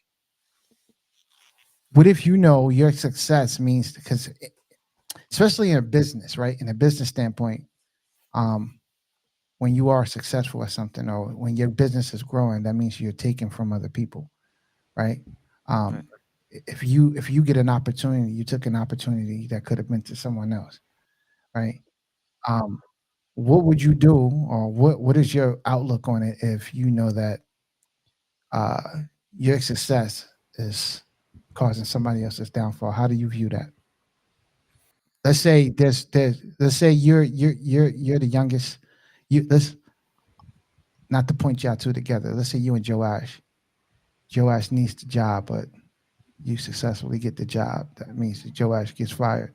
what if you know your success means, because especially in a business, right? In a business standpoint, um, when you are successful at something or when your business is growing, that means you're taking from other people, right? Right. Um, if you get an opportunity, you took an opportunity that could have been to someone else, right? Um, what would you do, or what is your outlook on it if you know that uh, your success is causing somebody else's downfall? How do you view that? Let's say let's say you're the youngest. Let's not to point y'all two together. Let's say you and Joash. Joash needs the job, but you successfully get the job. That means that Joash gets fired.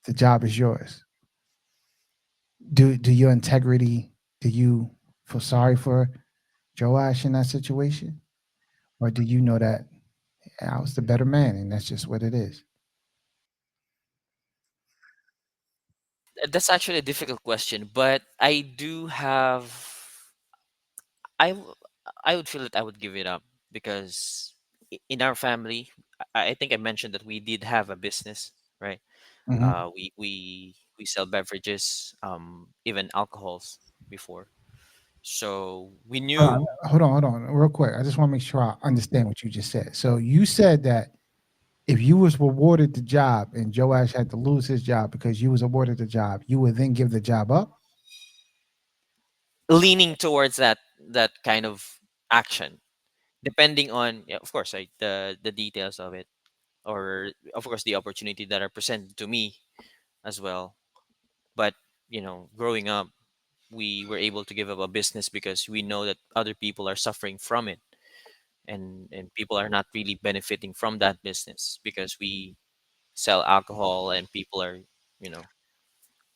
The job is yours. Do your integrity? Do you feel sorry for Joash in that situation, or do you know that I was the better man and that's just what it is? That's actually a difficult question, but I w- I would feel that I would give it up, because in our family, I think I mentioned that we did have a business, right? Hmm. We sell beverages, even alcohols before. So we knew. Hold on, real quick. I just want to make sure I understand what you just said. So you said that if you was awarded the job and Joash had to lose his job because you was awarded the job, you would then give the job up? Leaning towards that kind of action, depending on, yeah, of course, like the details of it, or of course the opportunity that are presented to me as well. But growing up, we were able to give up a business because we know that other people are suffering from it, and people are not really benefiting from that business, because we sell alcohol and people are, you know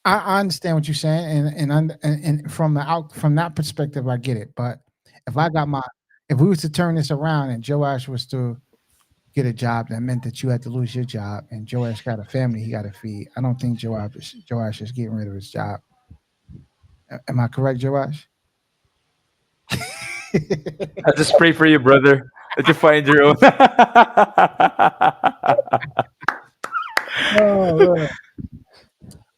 I understand what you're saying, and from the out from that perspective, I get it. But if I got my if we was to turn this around and Joash was to get a job, that meant that you had to lose your job, and Joash got a family he got to feed. I don't think Joash is getting rid of his job. Am I correct, Joash? I just pray for you, brother, that you find your own. Oh, man.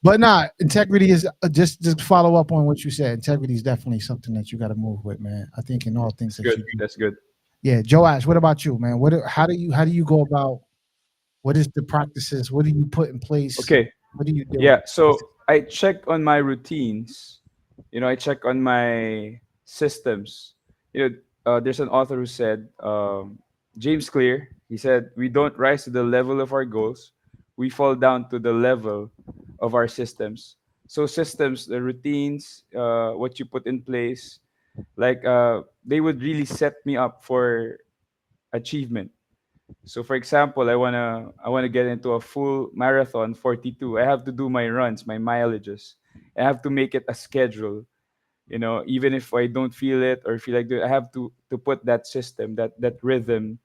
But nah, integrity is just follow up on what you said. Integrity is definitely something that you got to move with, man. I think in all things That's that good. you do. That's good. Yeah, Joash, what about you, man? How do you go about, what is the practices? What do you put in place? Okay. What do you do? Yeah. So I check on my routines. I check on my systems. There's an author who said, James Clear. He said, "We don't rise to the level of our goals. We fall down to the level of our systems." So systems, the routines, what you put in place, like they would really set me up for achievement. So for example, I wanna get into a full marathon 42. I have to do my runs, my mileages. I have to make it a schedule. Even if I don't feel it or feel like I have to put that system, that rhythm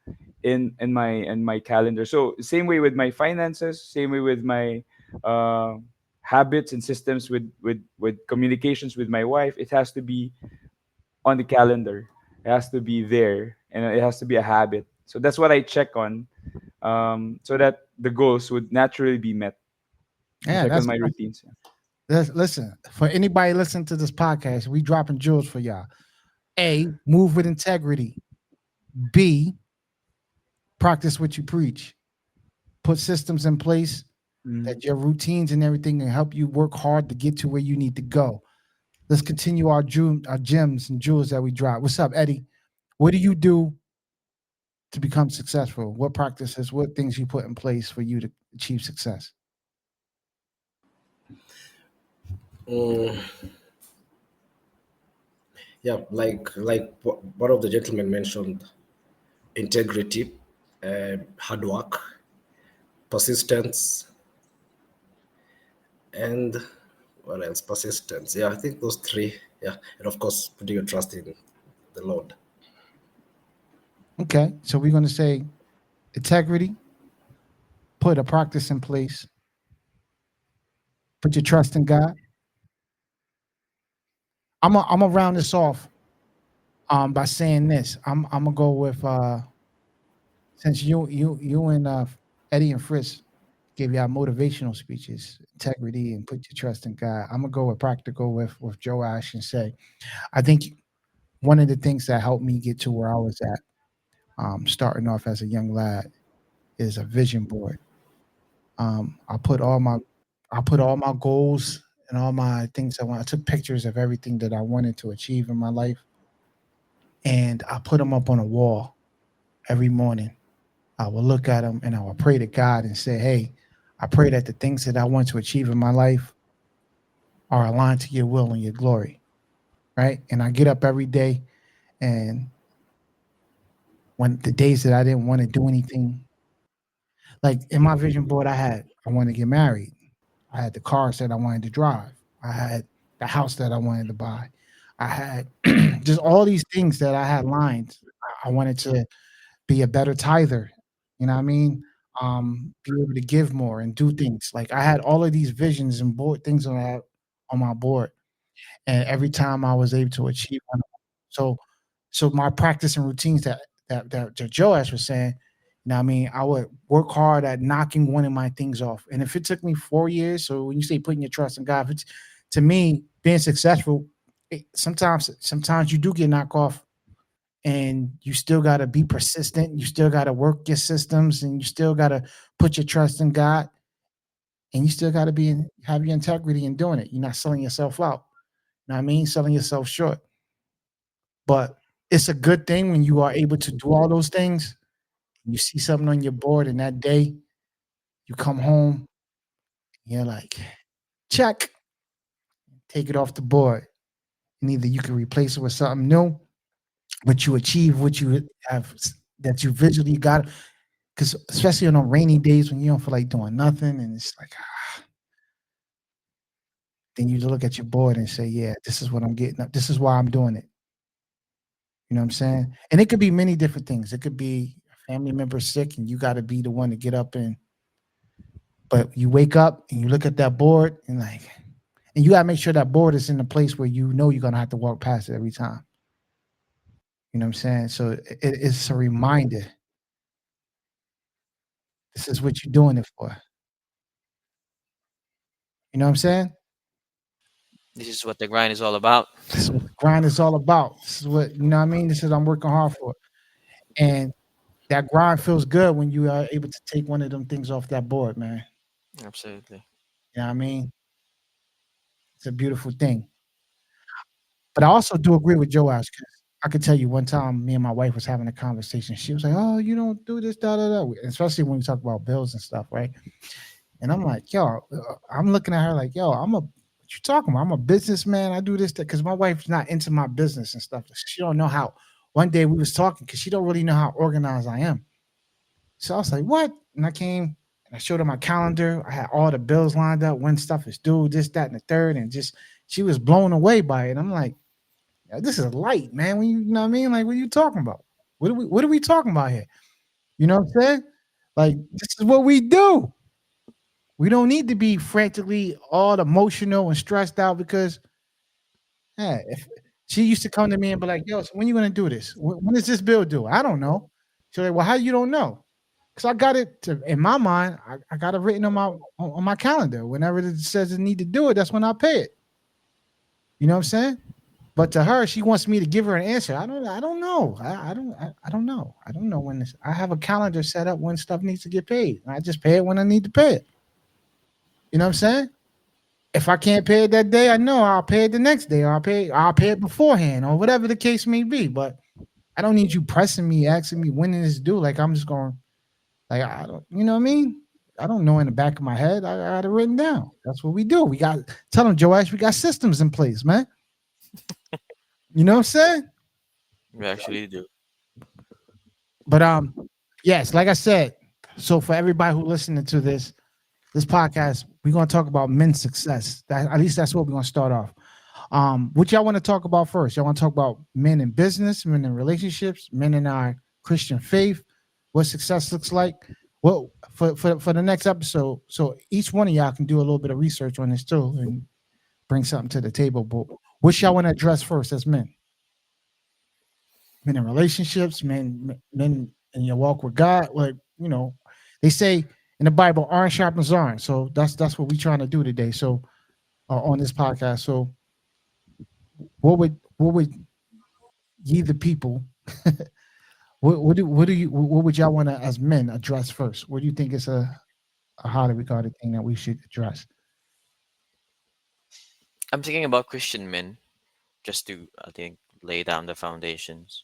in my calendar. So same way with my finances, same way with my uh, habits and systems with communications with my wife. It has to be on the calendar. It has to be there, and it has to be a habit. So that's what I check on, so that the goals would naturally be met. I Yeah, check on that's my good. routines. Listen, for anybody listening to this podcast, we dropping jewels for y'all. A, move with integrity. B, practice what you preach. Put systems in place Mm. that your routines and everything can help you work hard to get to where you need to go. Let's continue our gems and jewels that we drop. What's up, Eddie? What do you do to become successful? What practices, what things you put in place for you to achieve success? Mm, yeah, like one of the gentlemen mentioned, integrity, hard work, persistence, and what else? Persistence. Yeah, I think those three. Yeah, and of course, putting your trust in the Lord. Okay, so we're going to say integrity, put a practice in place, put your trust in God. I'm gonna round this off by saying this. I'm gonna go with since you and Eddie and Fritz gave y'all motivational speeches, integrity and put your trust in God. I'm gonna go with practical with Joe Ash and say I think one of the things that helped me get to where I was at, starting off as a young lad, is a vision board. Um, I put all my I put all my goals and all my things I want. I took pictures of everything that I wanted to achieve in my life, and I put them up on a wall every morning. I will look at them and I will pray to God and say, "Hey, I pray that the things that I want to achieve in my life are aligned to your will and your glory." Right? And I get up every day, and when the days that I didn't want to do anything, like in my vision board, I wanted to get married. I had the cars that I wanted to drive. I had the house that I wanted to buy. I had just all these things that I had lined. I wanted to be a better tither. You know what I mean? Be able to give more and do things. Like I had all of these visions and board things on my board, and every time I was able to achieve one of them. So my practice and routines that Joash was saying, you know what I mean, I would work hard at knocking one of my things off. And if it took me 4 years, so when you say putting your trust in God, if it's, to me, being successful, sometimes you do get knocked off and you still got to be persistent. You still got to work your systems and you still got to put your trust in God and you still got to have your integrity in doing it. You're not selling yourself out. You know what I mean? Selling yourself short. But it's a good thing when you are able to do all those things. You see something on your board, and that day you come home, you're like, check, take it off the board. And either you can replace it with something new, but you achieve what you have that you visually got. Because especially on the rainy days when you don't feel like doing nothing, and it's like, then you look at your board and say, yeah, this is what I'm getting up. This is why I'm doing it. You know what I'm saying? And it could be many different things. It could be a family member sick, and you got to be the one to get up and. But you wake up and you look at that board and like, and you got to make sure that board is in a place where you know you're gonna have to walk past it every time. You know what I'm saying? So it's a reminder. This is what you're doing it for. You know what I'm saying? This is what the grind is all about. This is what the grind is all about. This is what, you know what I mean? This is what I'm working hard for. And that grind feels good when you are able to take one of them things off that board, man. Absolutely. You know what I mean? It's a beautiful thing. But I also do agree with Joe Ash, 'cause I could tell you one time me and my wife was having a conversation. She was like, "Oh, you don't do this, da da da," especially when we talk about bills and stuff, right? And I'm like, "Yo," I'm looking at her like, "Yo, what you talking about? I'm a businessman. I do this, that," because my wife's not into my business and stuff. She don't know how. One day we was talking because she don't really know how organized I am. So I was like, what? And I came and I showed her my calendar. I had all the bills lined up, when stuff is due, this, that, and the third. And just, she was blown away by it. I'm like, "Yeah, this is light, man. When you know what I mean? Like, what are you talking about? What are we talking about here? You know what I'm saying? Like, this is what we do. We don't need to be frantically all emotional and stressed out because yeah, if she used to come to me and be like, "Yo, so when you gonna do this? When is this bill due?" I don't know. She's like, "Well, how you don't know?" Because I got it in my mind. I got it written on my calendar. Whenever it says it need to do it, that's when I pay it. You know what I'm saying? But to her, she wants me to give her an answer. I don't know. I don't know. I don't know when this. I have a calendar set up when stuff needs to get paid. I just pay it when I need to pay it. You know what I'm saying? If I can't pay it that day, I know I'll pay it the next day, or I'll pay it beforehand, or whatever the case may be. But I don't need you pressing me, asking me when is due. Like I'm just going, like I don't, you know what I mean? I don't know in the back of my head. I got it written down. That's what we do. We got tell them, Joash, we got systems in place, man. You know what I'm saying? We actually do. But yes, like I said, so for everybody who listening to this podcast, we're gonna talk about men's success. That at least that's what we're gonna start off. What y'all want to talk about first? Y'all want to talk about men in business, men in relationships, men in our Christian faith, what success looks like? Well, for the next episode, so each one of y'all can do a little bit of research on this too and bring something to the table. But what y'all want to address first as men? Men in relationships, men in your walk with God. Like they say in the Bible, iron sharpens iron. So that's what we're trying to do today. So on this podcast. So what would ye the people what would y'all want to as men address first? What do you think is a highly regarded thing that we should address? I'm thinking about Christian men, just to, I think, lay down the foundations.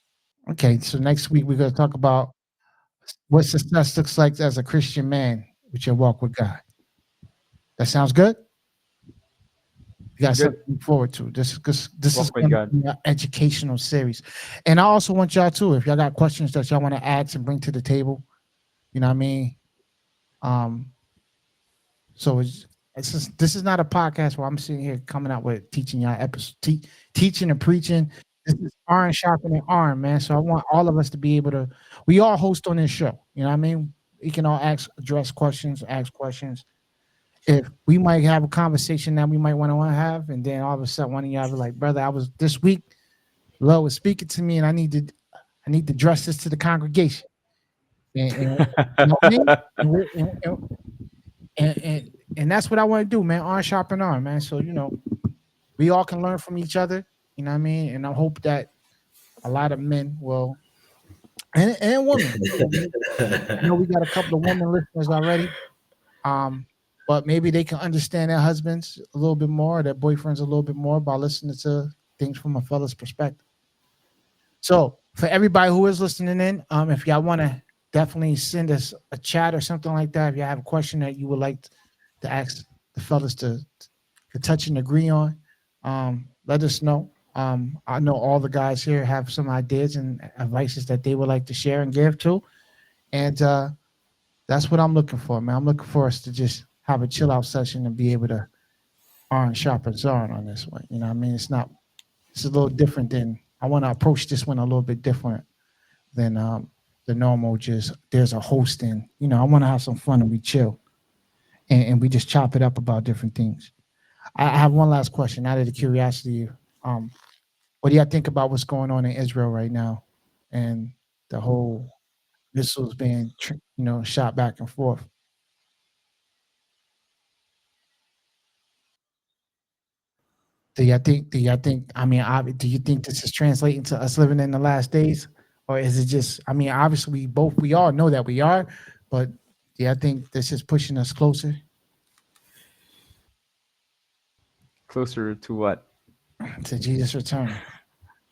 Okay, so next week we're going to talk about what success looks like as a Christian man with your walk with God. That sounds good. You got Good. something to look forward to. This is Walk with going to God. be an educational series, and I also want y'all too. If y'all got questions that y'all want to ask and bring to the table, you know what I mean. Um, So this is not a podcast where I'm sitting here coming out with teaching y'all episodes, teaching and preaching. This is iron sharpening iron, man. So I want all of us to be able to. We all host on this show. You know what I mean? We can all address questions, ask questions. If we might have a conversation that we might want to have, and then all of a sudden one of y'all be like, "Brother, I was this week. Lord was speaking to me, and I need to address this to the congregation." And you know what I mean? And that's what I want to do, man. Iron sharpen iron, man. So we all can learn from each other. You know what I mean? And I hope that a lot of men will, and women. I know we got a couple of women listeners already. But maybe they can understand their husbands a little bit more, their boyfriends a little bit more by listening to things from a fella's perspective. So for everybody who is listening in, if y'all want to definitely send us a chat or something like that, if y'all have a question that you would like to ask the fellas to touch and agree on, let us know. I know all the guys here have some ideas and advices that they would like to share and give too, and that's what I'm looking for, man. I'm looking for us to just have a chill out session and be able to iron sharpen iron on this one. You know what I mean? It's a little different than I want to approach this one a little bit different than the normal. Just there's a host and I want to have some fun and we chill and we just chop it up about different things. I have one last question out of the curiosity. Um, what do y'all think about what's going on in Israel right now and the whole missiles being shot back and forth? Do y'all think? I mean, do you think this is translating to us living in the last days, or is it just? I mean, obviously, we all know that we are, but do y'all think this is pushing us closer Closer to what? to Jesus' return?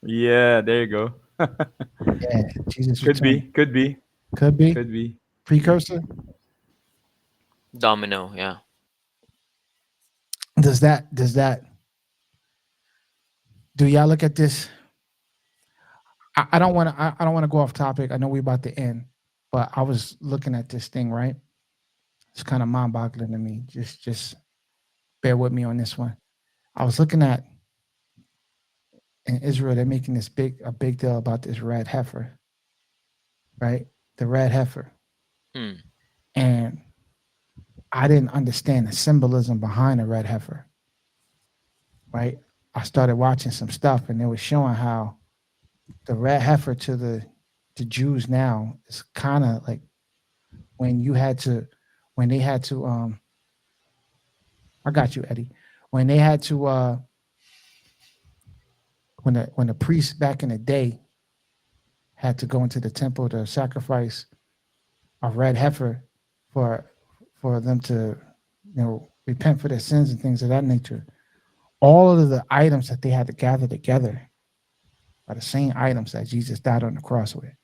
Yeah, there you go. Yeah, Jesus' Could return be. Could be. could be Could be. precursor. Domino, yeah. Does that? Do y'all look at this? I don't want to. I don't want to go off topic. I know we're about to end, But I was looking at this thing, right? It's kind of mind-boggling to me. Just bear with me on this one. I was looking at in Israel, they're making this big deal about this red heifer, right? The red heifer. Hmm. And I didn't understand the symbolism behind the red heifer, right? I started watching some stuff and they were showing how the red heifer to the Jews now is kind of like when you had to when they had to I got you, Eddie. When they had to when the priests back in the day had to go into the temple to sacrifice a red heifer for them to repent for their sins and things of that nature. All of the items that they had to gather together are the same items that Jesus died on the cross with,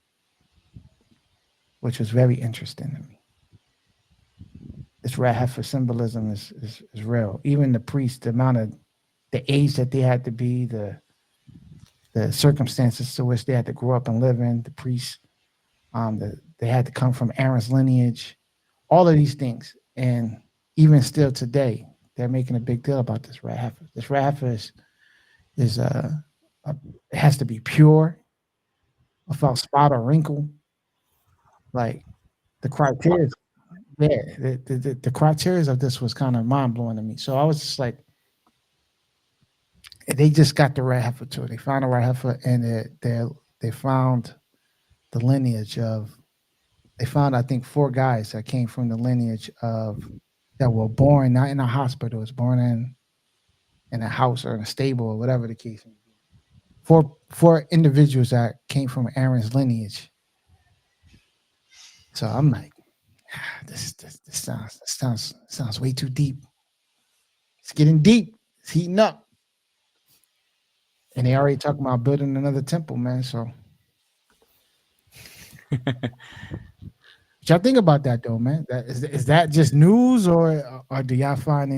which was very interesting to me. This red heifer symbolism is real. Even the priests, the amount of the age that they had to be, the circumstances to which they had to grow up and live in, the priests, they had to come from Aaron's lineage, all of these things. And even still today, they're making a big deal about this red heifer. This red heifer is it has to be pure, without spot or wrinkle. Like the criteria, yeah, the criteria of this was kind of mind blowing to me. So I was just like, they just got the red heifer too. They found the red heifer, and they found the lineage of. They found, I think, four guys that came from the lineage of that were born not in a hospital, was born in a house or in a stable or whatever the case may be. Four individuals that came from Aaron's lineage. So I'm like, this sounds way too deep. It's getting deep. It's heating up, and they already talking about building another temple, man. So, what y'all think about that, though, man? That is that just news, or do y'all find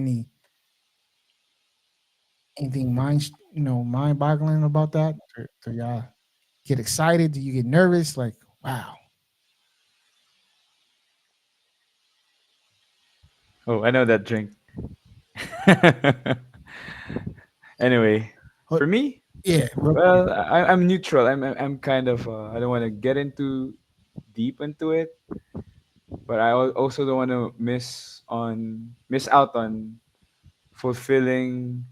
anything mind boggling about that? Or do y'all get excited? Do you get nervous? Like, wow. Oh, I know that drink. Anyway, Oh, for me, yeah, real quick. well, I'm neutral. I'm kind of I don't want to get into deep into it, but also don't want to miss out on fulfilling,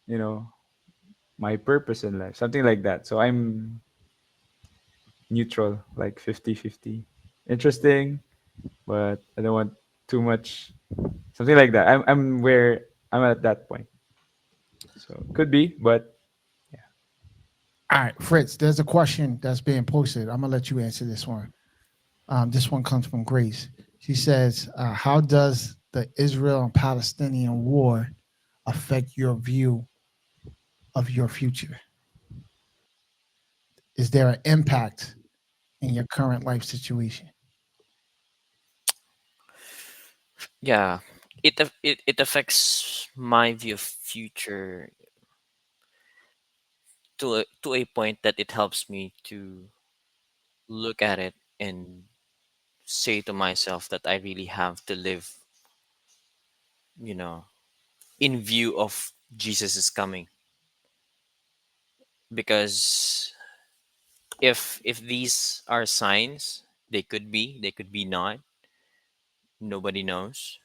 you know, my purpose in life, something like that. So I'm neutral, like 50-50. Interesting, but I don't want too much, something like that. I'm where I'm at that point. So could be, but yeah. All right, Fritz, there's a question that's being posted. I'm gonna let you answer this one. This one comes from Grace. She says, "How does the Israel and Palestinian war affect your view of your future? Is there an impact in your current life situation?" Yeah, it affects my view of future to a point that it helps me to look at it and say to myself that I really have to live, you know, in view of Jesus is coming. Because if these are signs, they could be not. Nobody knows.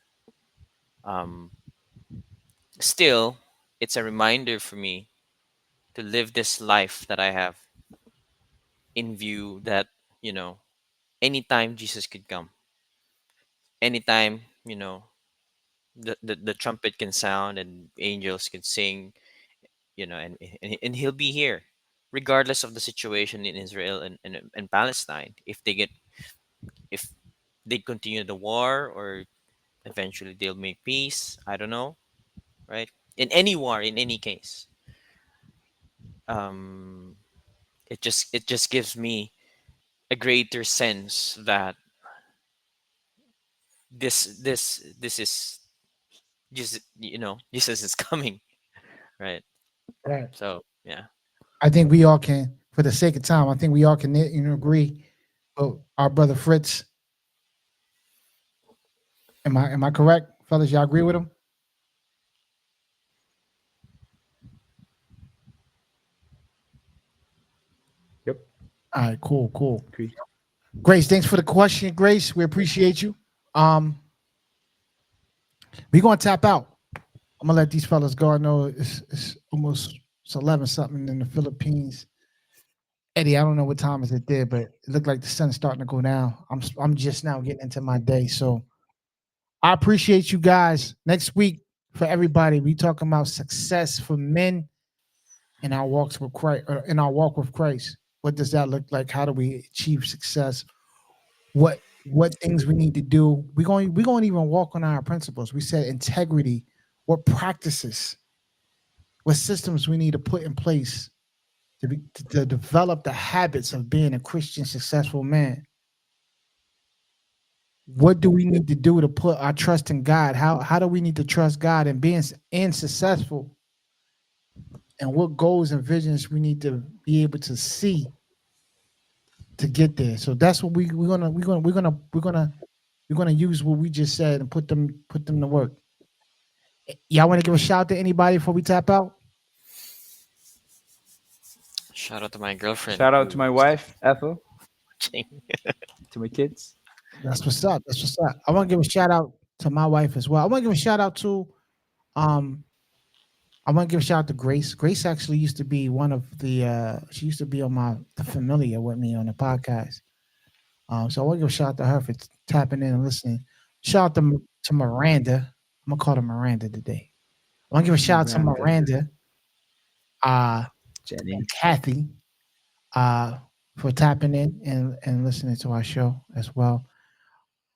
Um, Still, it's a reminder for me to live this life that I have in view that you know anytime Jesus could come, anytime the trumpet can sound and angels can sing, and he'll be here regardless of the situation in Israel and Palestine. If they continue the war or eventually they'll make peace, I don't know, right? In any war, in any case, um it just gives me a greater sense that this is just Jesus is coming, right? Right. So yeah. I think we all can, for the sake of time, I think we all can agree Oh, our brother Fritz. Am I correct, fellas? Y'all agree with him? Yep. All right, cool, cool. Agree. Grace, thanks for the question, Grace. We appreciate you. We're gonna tap out. I'm gonna let these fellas go. I know it's 11 something in the Philippines. Eddie, I don't know what time is it there, but it looked like the sun's starting to go down. I'm just now getting into my day, so I appreciate you guys. Next week for everybody, we talking about success for men in our walks with Christ. In our walk with Christ, what does that look like? How do we achieve success? What things we need to do? We're going to even walk on our principles. We said integrity. What practices? What systems we need to put in place to develop the habits of being a Christian successful man? What do we need to do to put our trust in God? How do we need to trust God and being successful? And what goals and visions we need to be able to see to get there? So that's what we're gonna use what we just said and put them to work. Y'all want to give a shout out to anybody before we tap out? Shout out to my girlfriend Shout out to my who's wife, Ethel, watching. to my kids. That's what's up. That's what's up. I want to give a shout out to my wife as well. I want to give a shout out to um I want to give a shout out to Grace. Grace actually used to be one of the she used to be on the familiar with me on the podcast. So I want to give a shout out to her for tapping in and listening. Shout out to Miranda. I'm gonna call her Miranda today. I want to give a shout out to Miranda. Miranda, uh, Jenny. and Kathy, uh, for tapping in and listening to our show as well.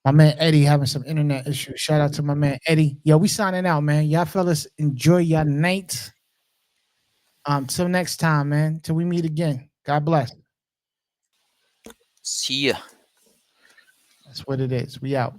My man Eddie having some internet issues. Shout out to my man Eddie. Yo, we signing out, man. Y'all fellas enjoy your night. Till next time, man. Till we meet again. God bless. See ya. That's what it is. We out.